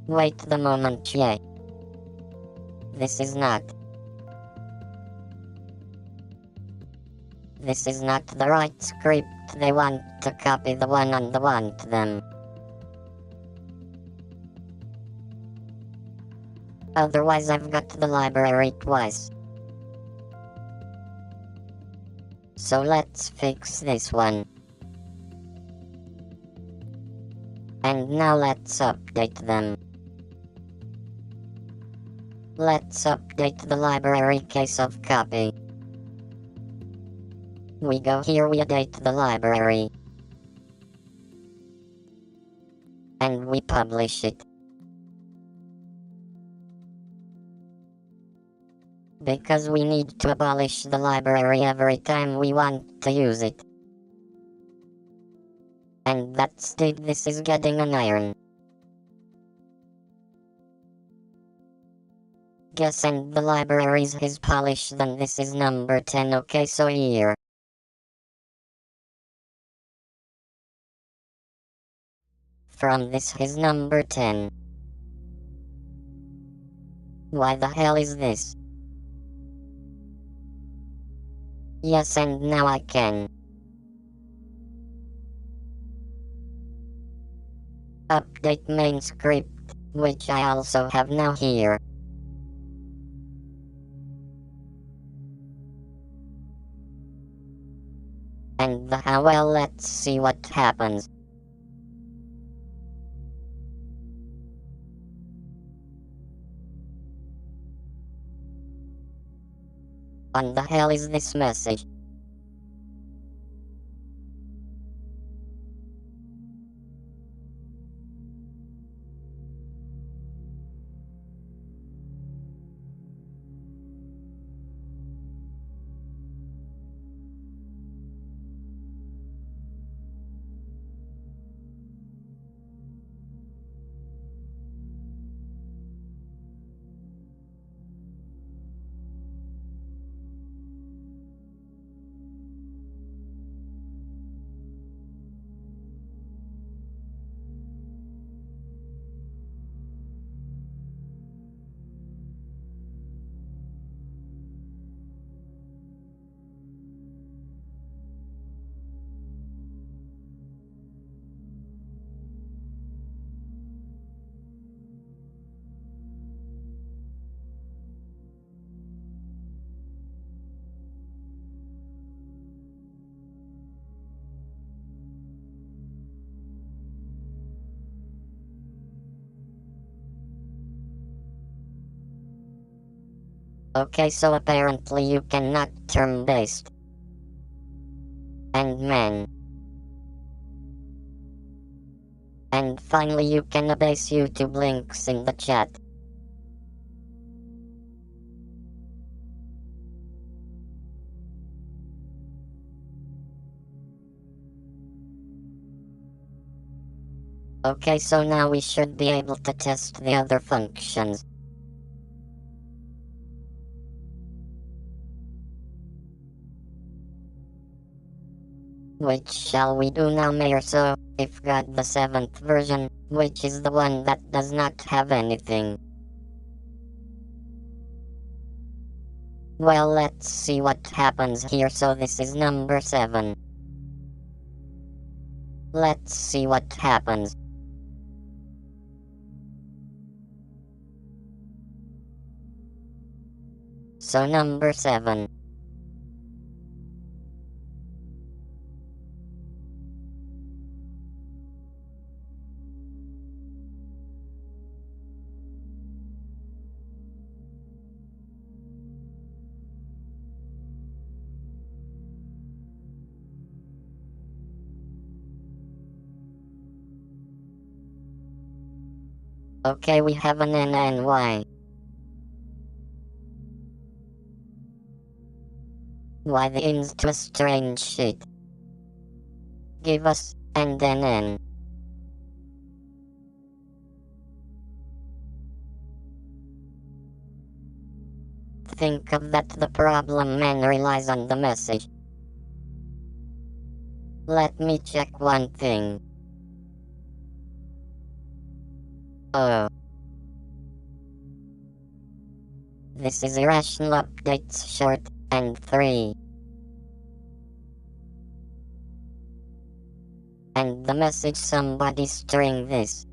Wait the moment, yay. This is not the right script. They want to copy the one on the want them. Otherwise I've got the library twice. So let's fix this one. And now let's update them. Let's update the library case of copy. We go here, we update the library. And we publish it. Because we need to abolish the library every time we want to use it. And that's it, this is getting an iron. Guess and the libraries is polished, then this is number 10, okay, so here. From this is number 10. Why the hell is this? Yes, and now I can update main script, which I also have now here. And well, let's see what happens. What the hell is this message? Okay, so apparently you cannot term-based. And man. And finally you can base YouTube links in the chat. Okay, so now we should be able to test the other functions. Which shall we do now, Mayor? So, if got the 7th version, which is the one that does not have anything. Well, let's see what happens here. So this is number 7. Let's see what happens. So number 7. Okay, we have an N and Y. Why the ins to a strange sheet? Give us, and then N. Think of that the problem man relies on the message. Let me check one thing. Oh. This is irrational updates short, and 3. And the message somebody string this.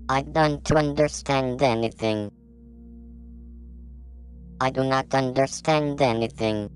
I don't understand anything. I do not understand anything.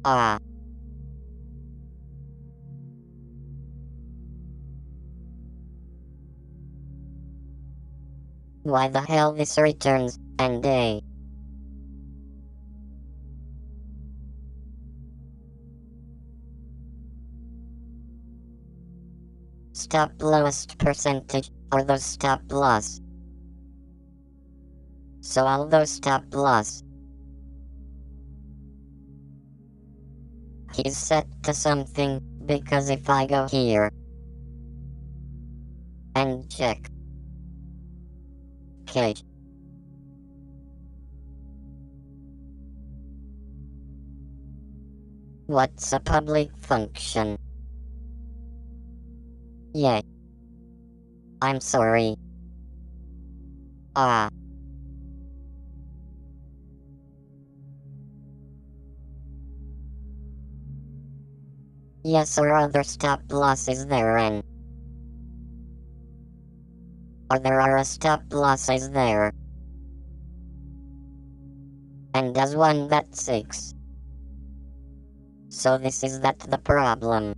Ah. Why the hell this returns, and A. Stop lowest percentage, or those stop loss. So all those stop loss. He's set to something, because if I go here and check cage, what's a public function? Yeah. I'm sorry. Ah. Yes, or other stop losses there and or there are a stop losses there. And does one that 6. So this is that the problem.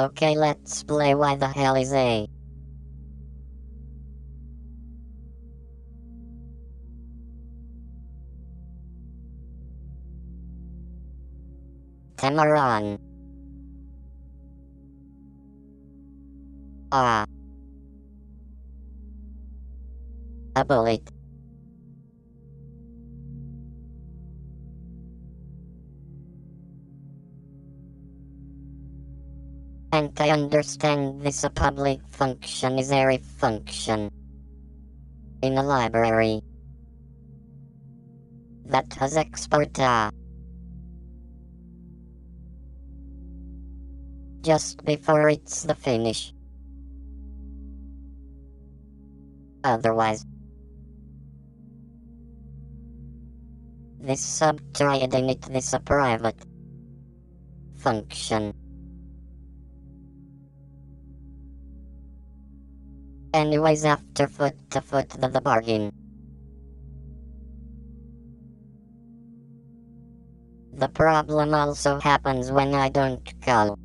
Okay, let's play why the hell is A. Tamaran. Ah. A bullet. And I understand this a public function is a function in a library that has export A just before it's the finish. Otherwise, this subtriad init this a private function. Anyways, after foot to foot the bargain. The problem also happens when I don't call.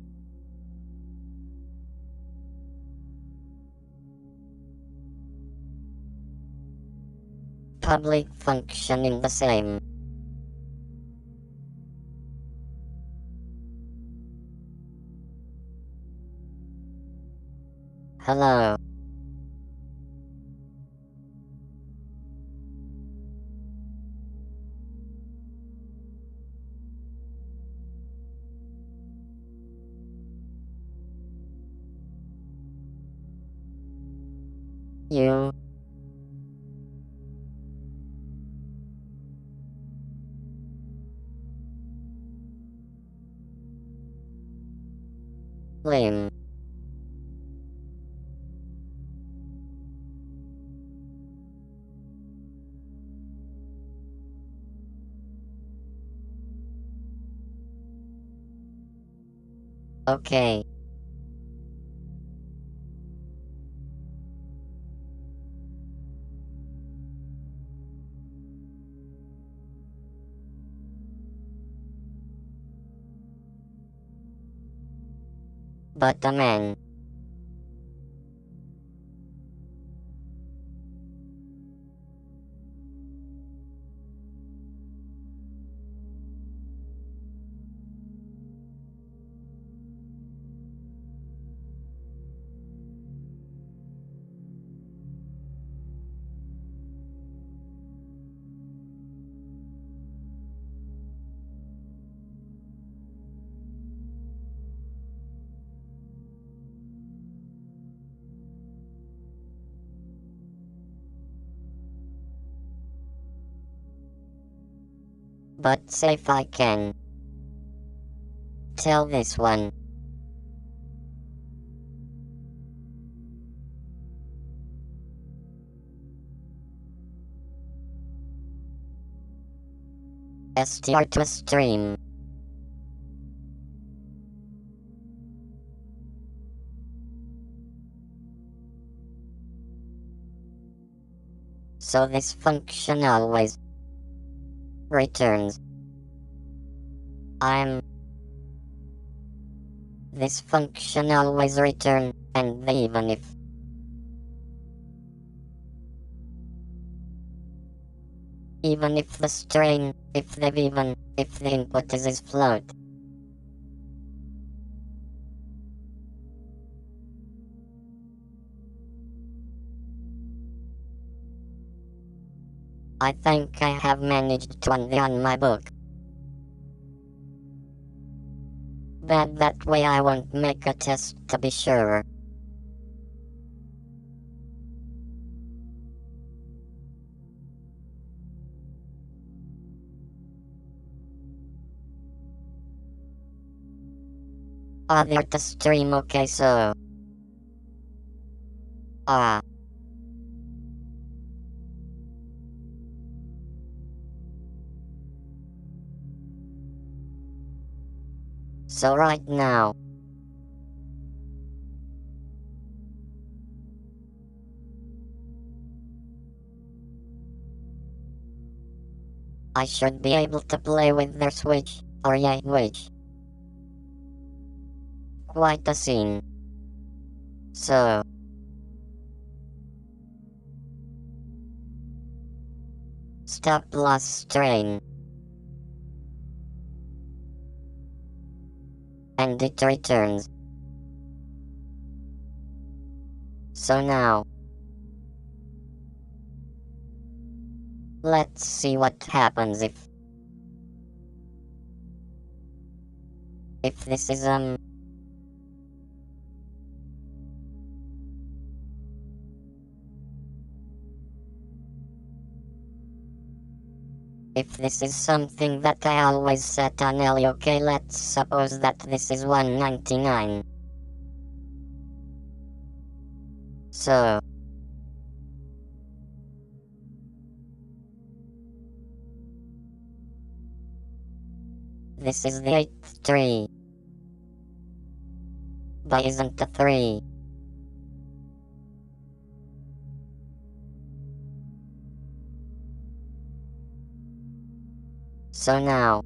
public functioning the same. Hello. You. Lame. Okay. But a man. But say if I can tell this one. STR to stream. So this function always returns. This function always return, and even if the string, if the input is float. I think I have managed to on my book. But that way I won't make a test to be sure. Other to stream, okay, so. So right now. I should be able to play with their switch, or yeah, which. Quite a scene. So. StopLoss strain. And it returns. So now. Let's see what happens if this is if this is something that I always set on L, okay, let's suppose that this is 199. So. This is the 8th tree. But isn't a 3. So now.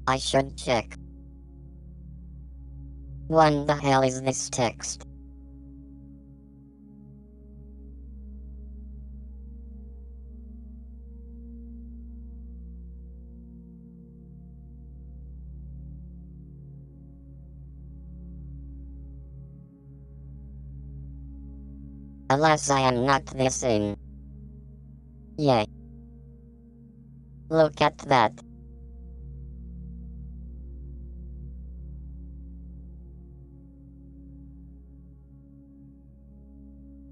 I should check. What the hell is this text? Alas, I am not this in. Yay. Look at that.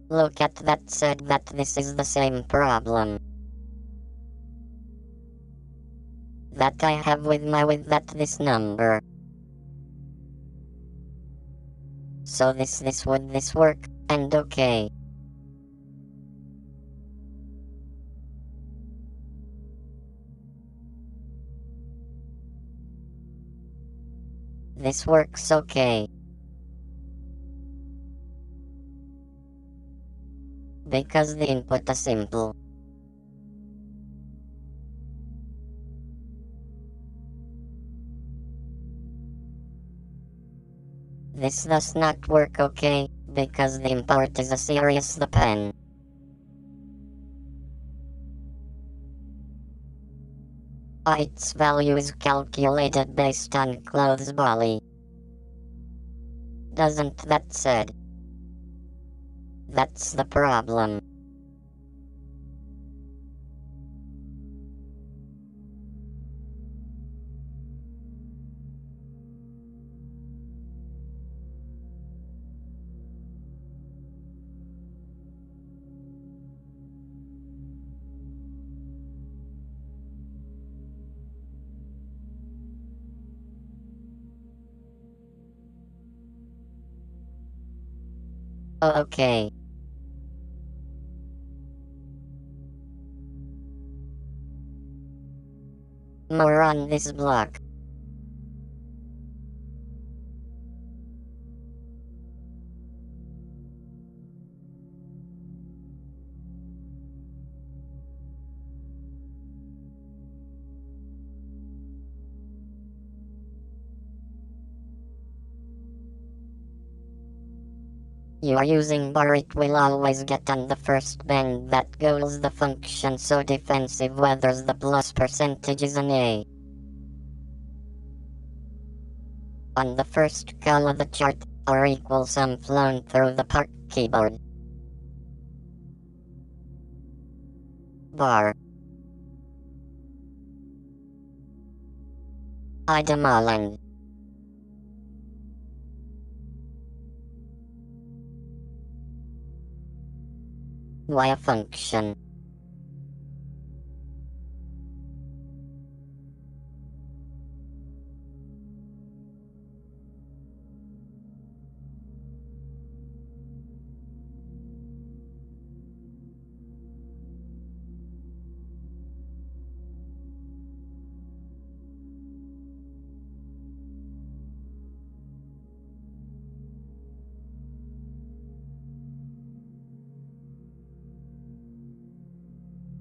Look at that, said that this is the same problem that I have with this number. So this would this work, and okay. This works okay. Because the input is simple. This does not work okay, because the import is a serious the pen. Its value is calculated based on clothes body. Doesn't that said? That's the problem. Okay. More on this block. You are using bar, it will always get on the first band that goes the function, so defensive whether the plus percentage is an A. On the first call of the chart, or equal sum flown through the part keyboard. Bar. Item Island. Y a function.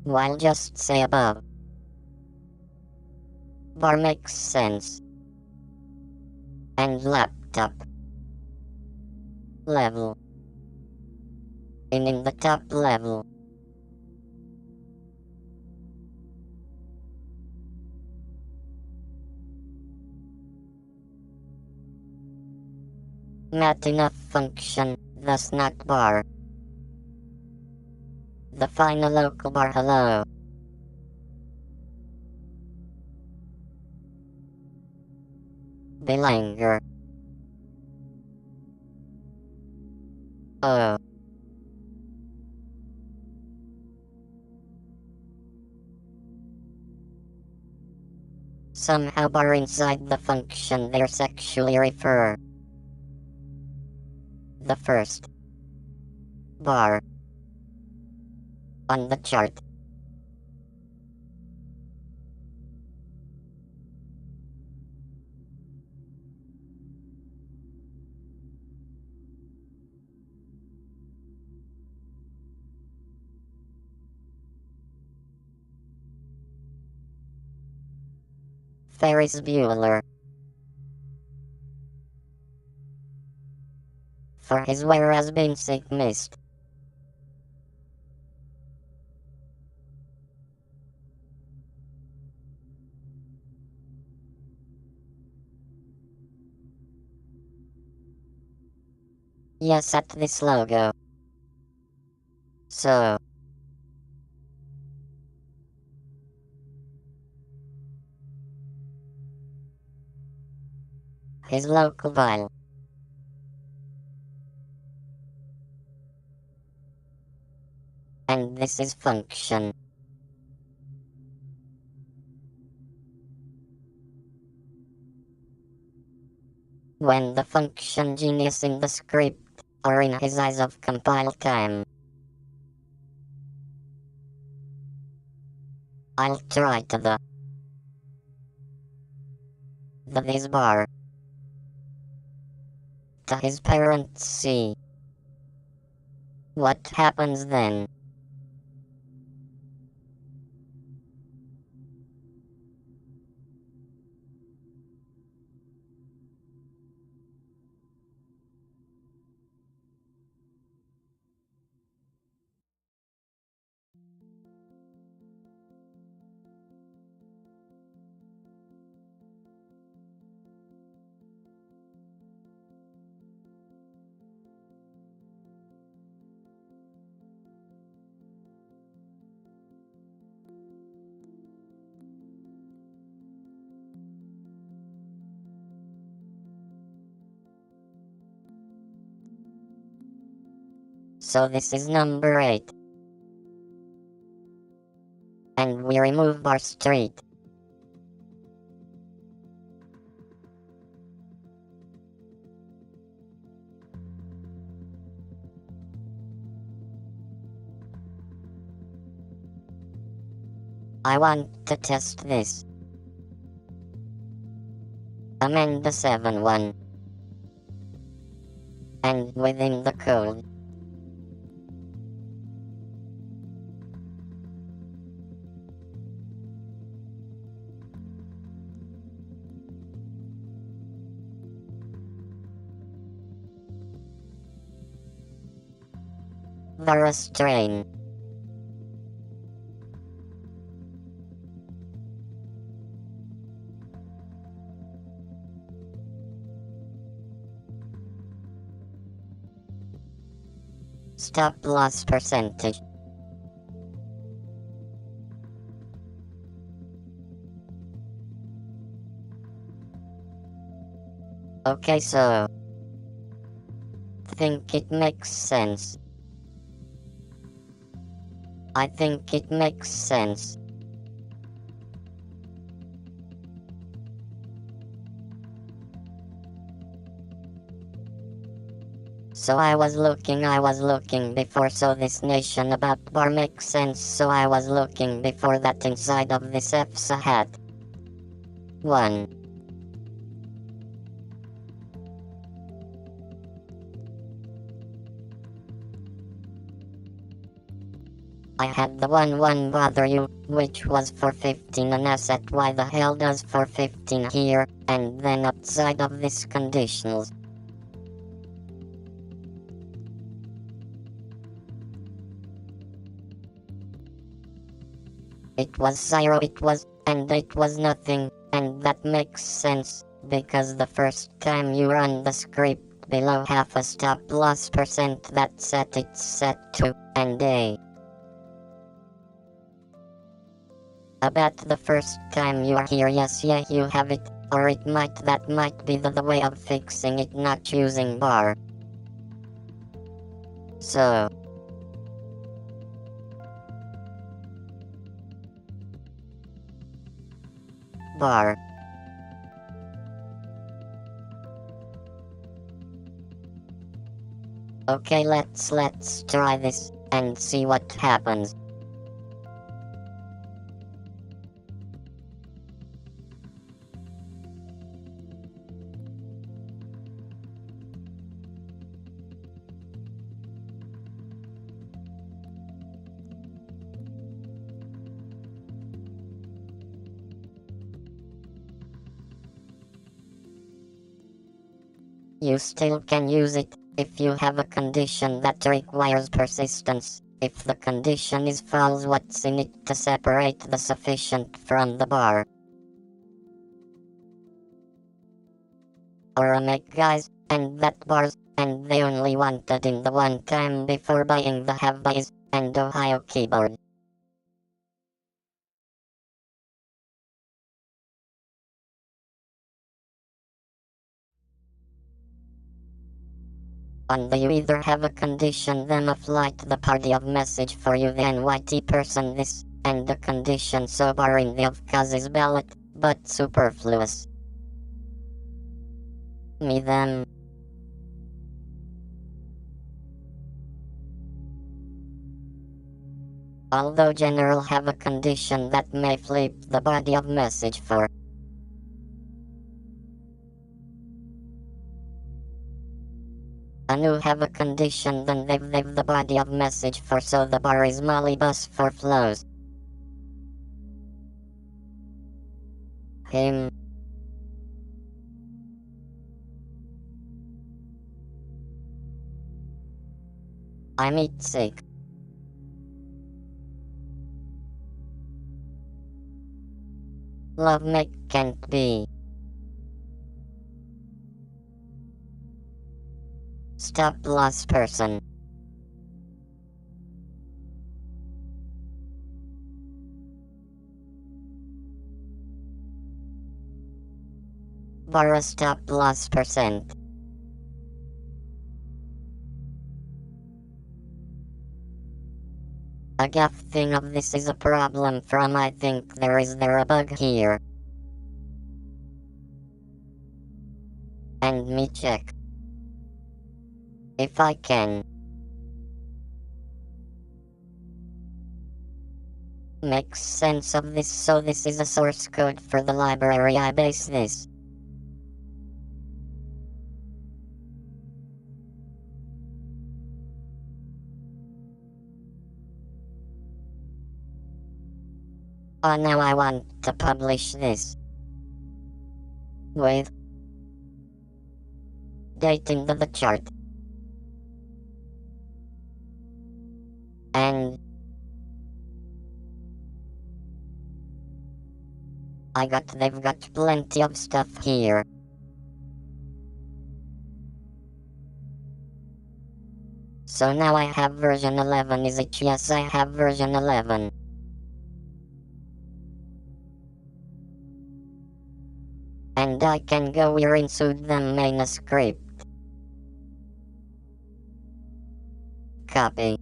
While just say above. Bar makes sense. And laptop. Level. In the top level. Not enough function, thus not bar. The final local bar hello. Belanger. Oh. Somehow bar inside the function they sexually refer. The first bar on the chart. Ferris Bueller. For his wear has been sick missed. Yes, at this logo. So, his local file. And this is function. When the function genius in the script, or in his eyes of compile time. I'll try to the this bar. To his parents C. What happens then? So this is number 8. And we remove bar street. I want to test this. Amend the 7.1. And within the code. The restrain. Stop loss percentage. Okay, so think it makes sense. I think it makes sense. So I was looking before, so this nation about bar makes sense, so I was looking before that inside of this EFSA hat. 1. I had the 1 bother you, which was for 15 an asset. Why the hell does for 15 here, and then outside of this conditionals? It was 0, and it was nothing, and that makes sense, because the first time you run the script below half a stop loss percent, that set it's set to, and A. About the first time you are here, yes, yeah, you have it, or that might be the way of fixing it, not using bar. So, bar. Okay, let's try this, and see what happens. You still can use it, if you have a condition that requires persistence. If the condition is false, what's in it to separate the sufficient from the bar? Or a make guys, and that bars, and they only wanted in the one time before buying the have buys, and Ohio keyboard. On the you either have a condition them a flight the party of message for you the NYT person this, and the condition so barring the of causes ballot, but superfluous. Me them. Although general have a condition that may flip the body of message for. Anu have a condition then they've the body of message for so the bar is molly bus for flows. Him. I'm eat sick. Love make can't be. StopLoss person. Bar a StopLoss percent. A gaff thing of this is a problem from I think there a bug here. And me check. If I can. Makes sense of this so this is a source code for the library I base this. Oh now I want to publish this. With date in the chart. And they've got plenty of stuff here. So now I have version 11 is it? Yes I have version 11. And I can go here inside them manuscript. Copy.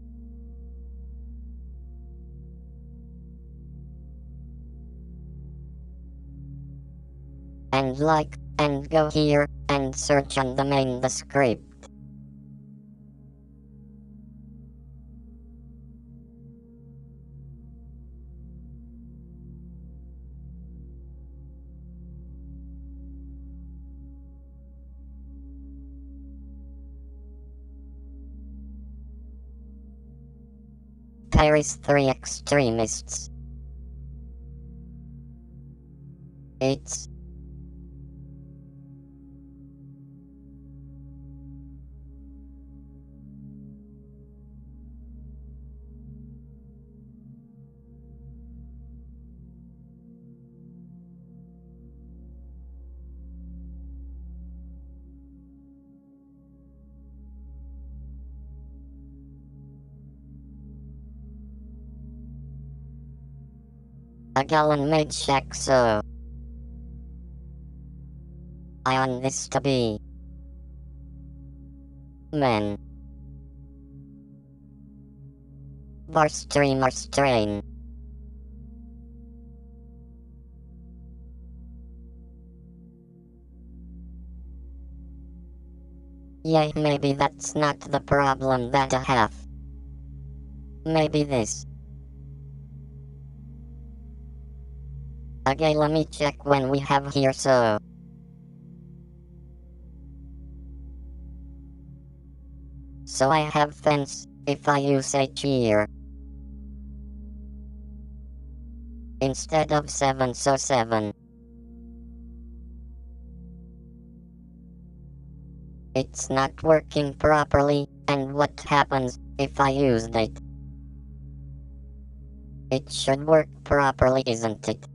And like, and go here, and search on the main the script. Paris 3 extremists. It's a gallon made shack so. I on this to be. Men. Bar streamer strain. Yay, maybe that's not the problem that I have. Maybe this. Okay, let me check when we have here so. So I have fence, if I use H here. Instead of 7 so 7. It's not working properly, and what happens if I used it? It should work properly, isn't it?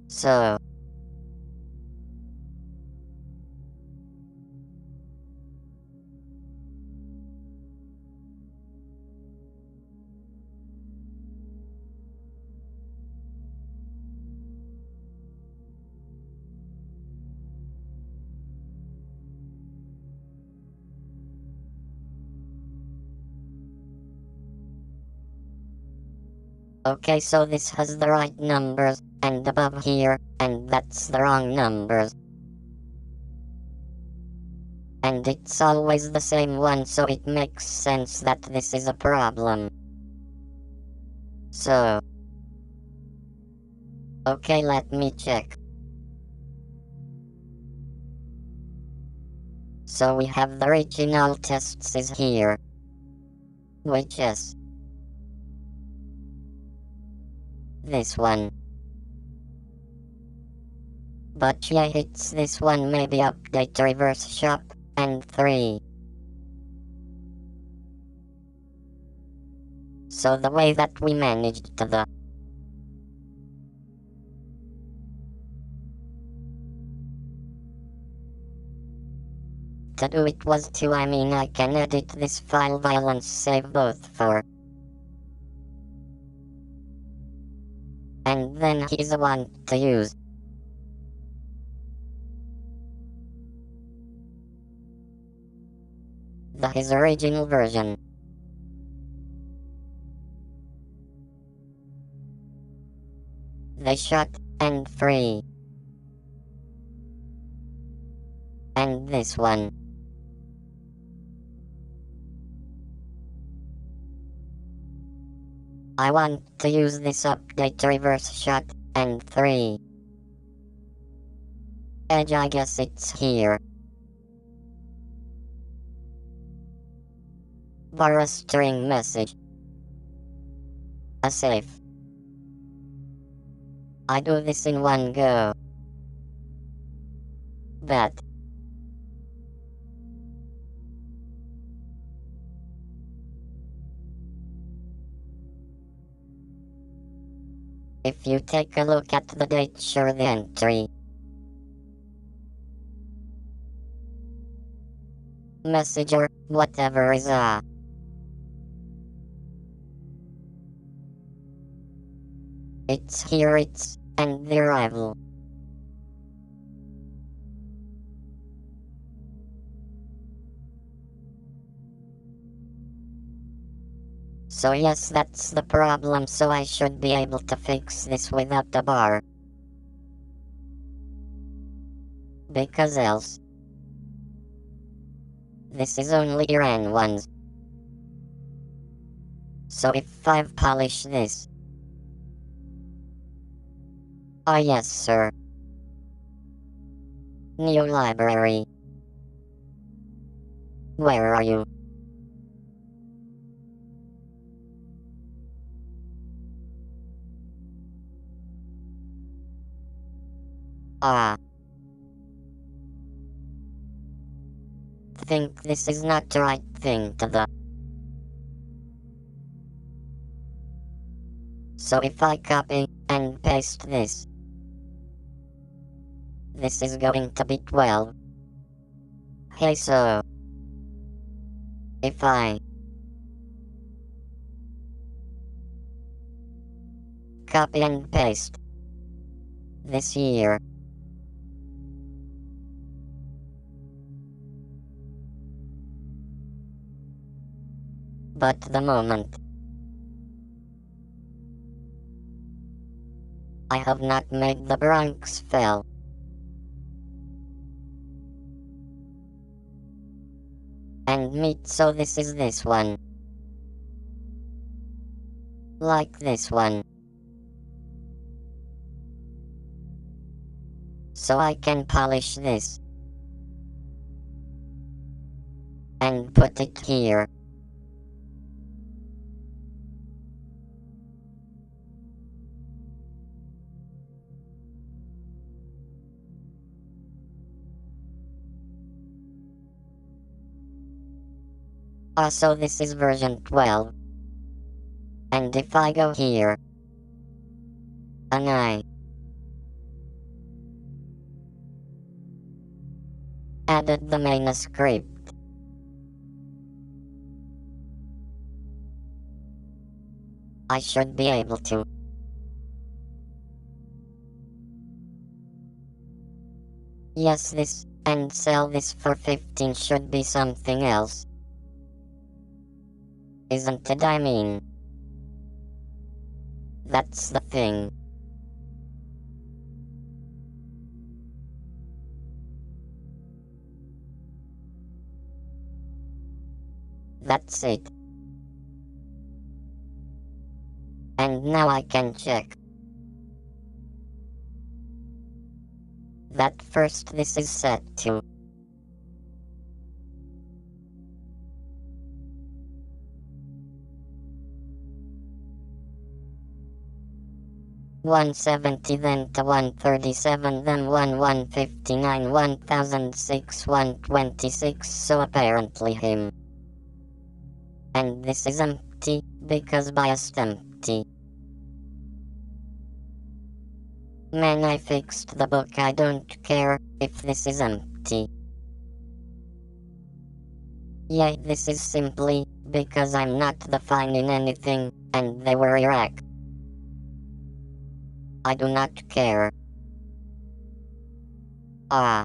So. Okay, so this has the right numbers, and above here, and that's the wrong numbers. And it's always the same one, so it makes sense that this is a problem. So, okay, let me check. So we have the original tests is here, which is this one. But yeah, it's this one, maybe update reverse shop, and 3. So the way that we managed to do it was to, I can edit this file file and save both for. And then he's the one to use. His original version. They shot, and free. And this one. I want to use this update reverse shot, and 3. Edge, I guess it's here. Bar a string message. A safe. I do this in one go. Bet. If you take a look at the date, sure, the entry. Message or whatever is it's here, and the arrival. So yes, that's the problem, so I should be able to fix this without a bar. Because else, this is only Iran ones. So if I've polished this. Ah yes, sir. New library. Where are you? Ah. Think this is not the right thing to the. So if I copy and paste this is going to be 12. Hey, so if I copy and paste this here, but the moment I have not made the Bronx fell. And meet, so this is this one. Like this one. So I can polish this. And put it here. So this is version 12. And if I go here, and I added the main script, I should be able to. Yes, this, and sell this for 15 should be something else. Isn't it, I mean? That's the thing. That's it. And now I can check. That first this is set to. $170 then to $137 then $159 $1,006 $126 so apparently him. And this is empty, because biased empty. Man, I fixed the book, I don't care if this is empty. Yeah, this is simply because I'm not defining anything, and they were Iraq. I do not care. Ah.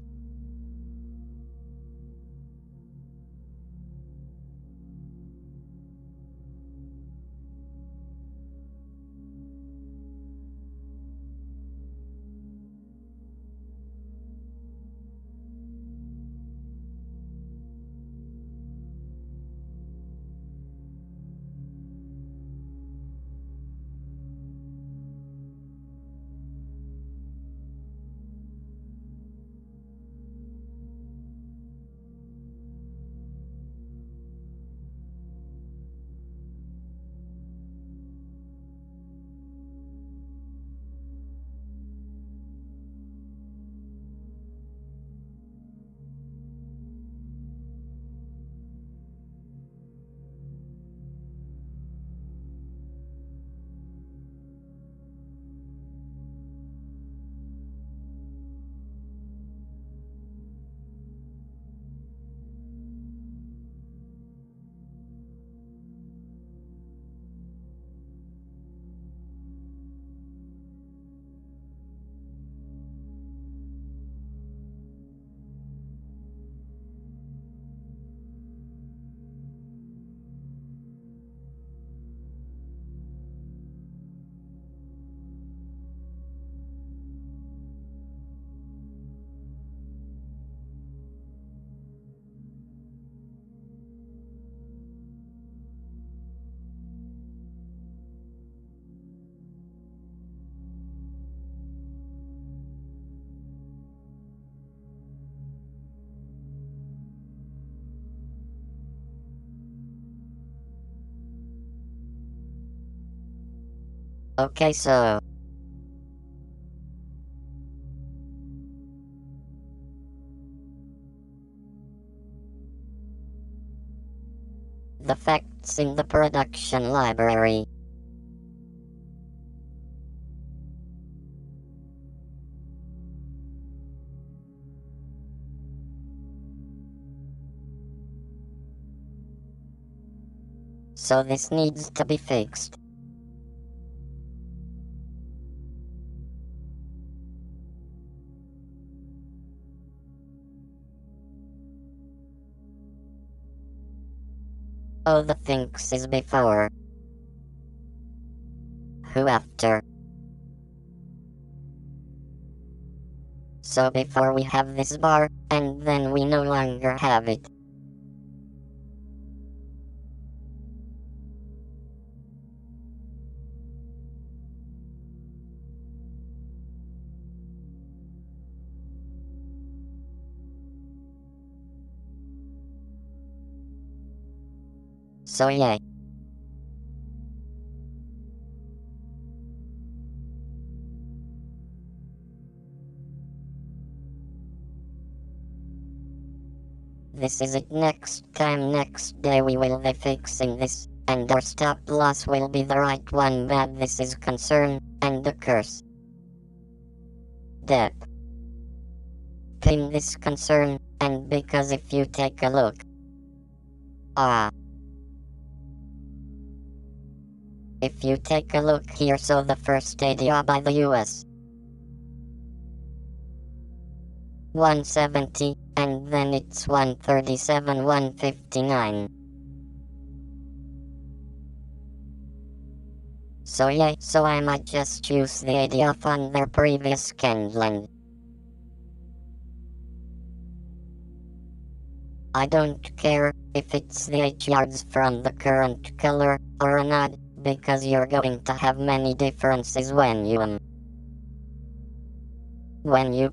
Okay, so the facts in the production library. So this needs to be fixed. Oh, the thinks is before. Who after? So before we have this bar, and then we no longer have it. So yeah. This is it. Next day we will be fixing this, and our stop loss will be the right one, but this is concern, and the curse. Dep. Pin this concern, and because if you take a look. If you take a look here, so the first ADR by the US. 170, and then it's 137, 159. So yeah, so I might just use the 80 off on their previous candle. I don't care if it's the 8 yards from the current color or not, because you're going to have many differences when you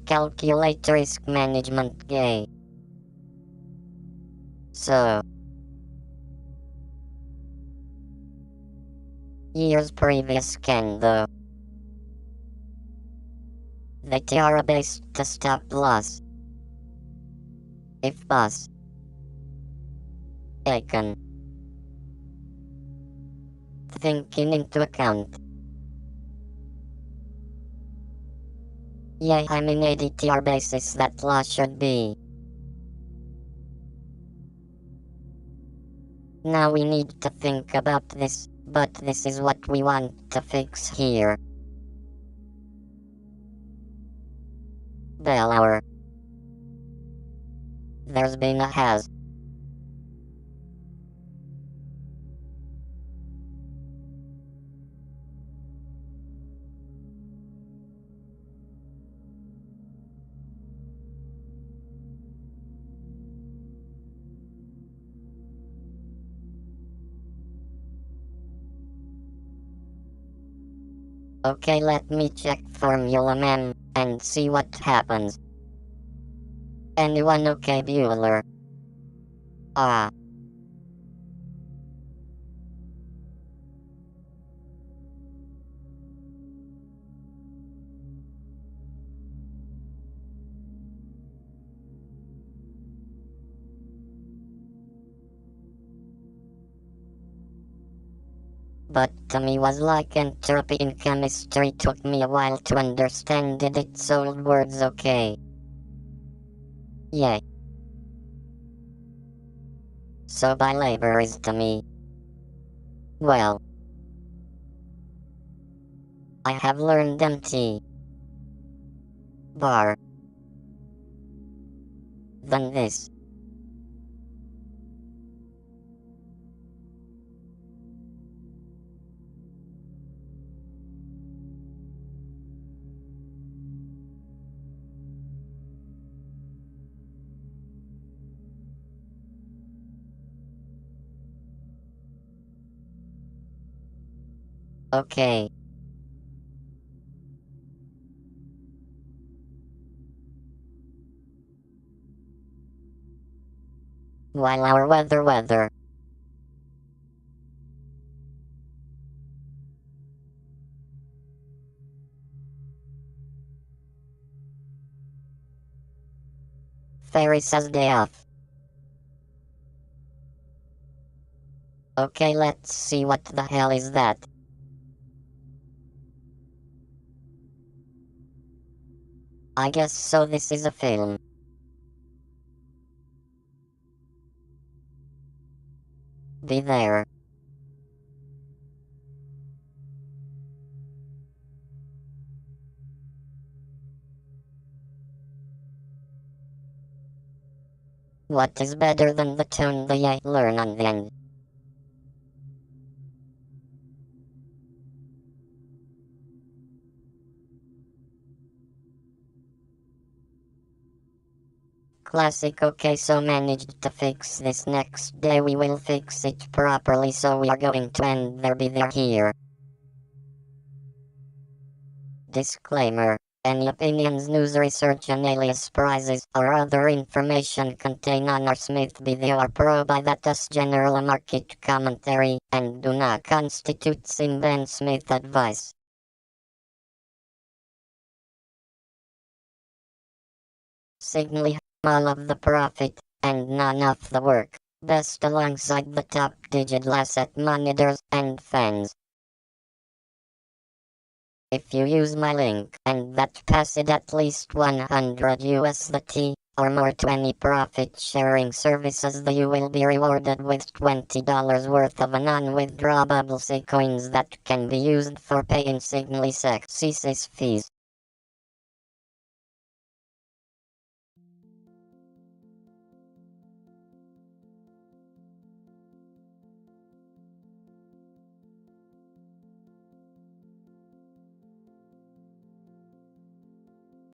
calculate risk management gain. So, years previous candle. The tiara based to stop loss. If boss. Taken. Thinking into account. Yeah, I'm in ADTR basis that loss should be. Now we need to think about this, but this is what we want to fix here. Bell hour. There's been a has. Okay, let me check formula MEMO and see what happens. Anyone okay, Bueller? Ah. But to me was like entropy in chemistry, took me a while to understand it, it's old words, okay. Yay. So by labor is to me. Well. I have learned MT. Bar. Than this. Okay. While our weather. Fairy says day off. Okay, let's see what the hell is that. I guess so, this is a film. Be there. What is better than the tone they learn on the end? Classic. Okay, so managed to fix this. Next day we will fix it properly, so we are going to end there, be there here. Disclaimer. Any opinions, news, research, and alias prizes or other information contained on our Smith video are provided as general market commentary and do not constitute Simban Smith advice. Zignaly, all of the profit and none of the work. Best alongside the top digital asset monitors and fans. If you use my link and that passes at least 100 USDT or more to any profit sharing services, you will be rewarded with $20 worth of non-withdrawable coins that can be used for paying Zignaly fees.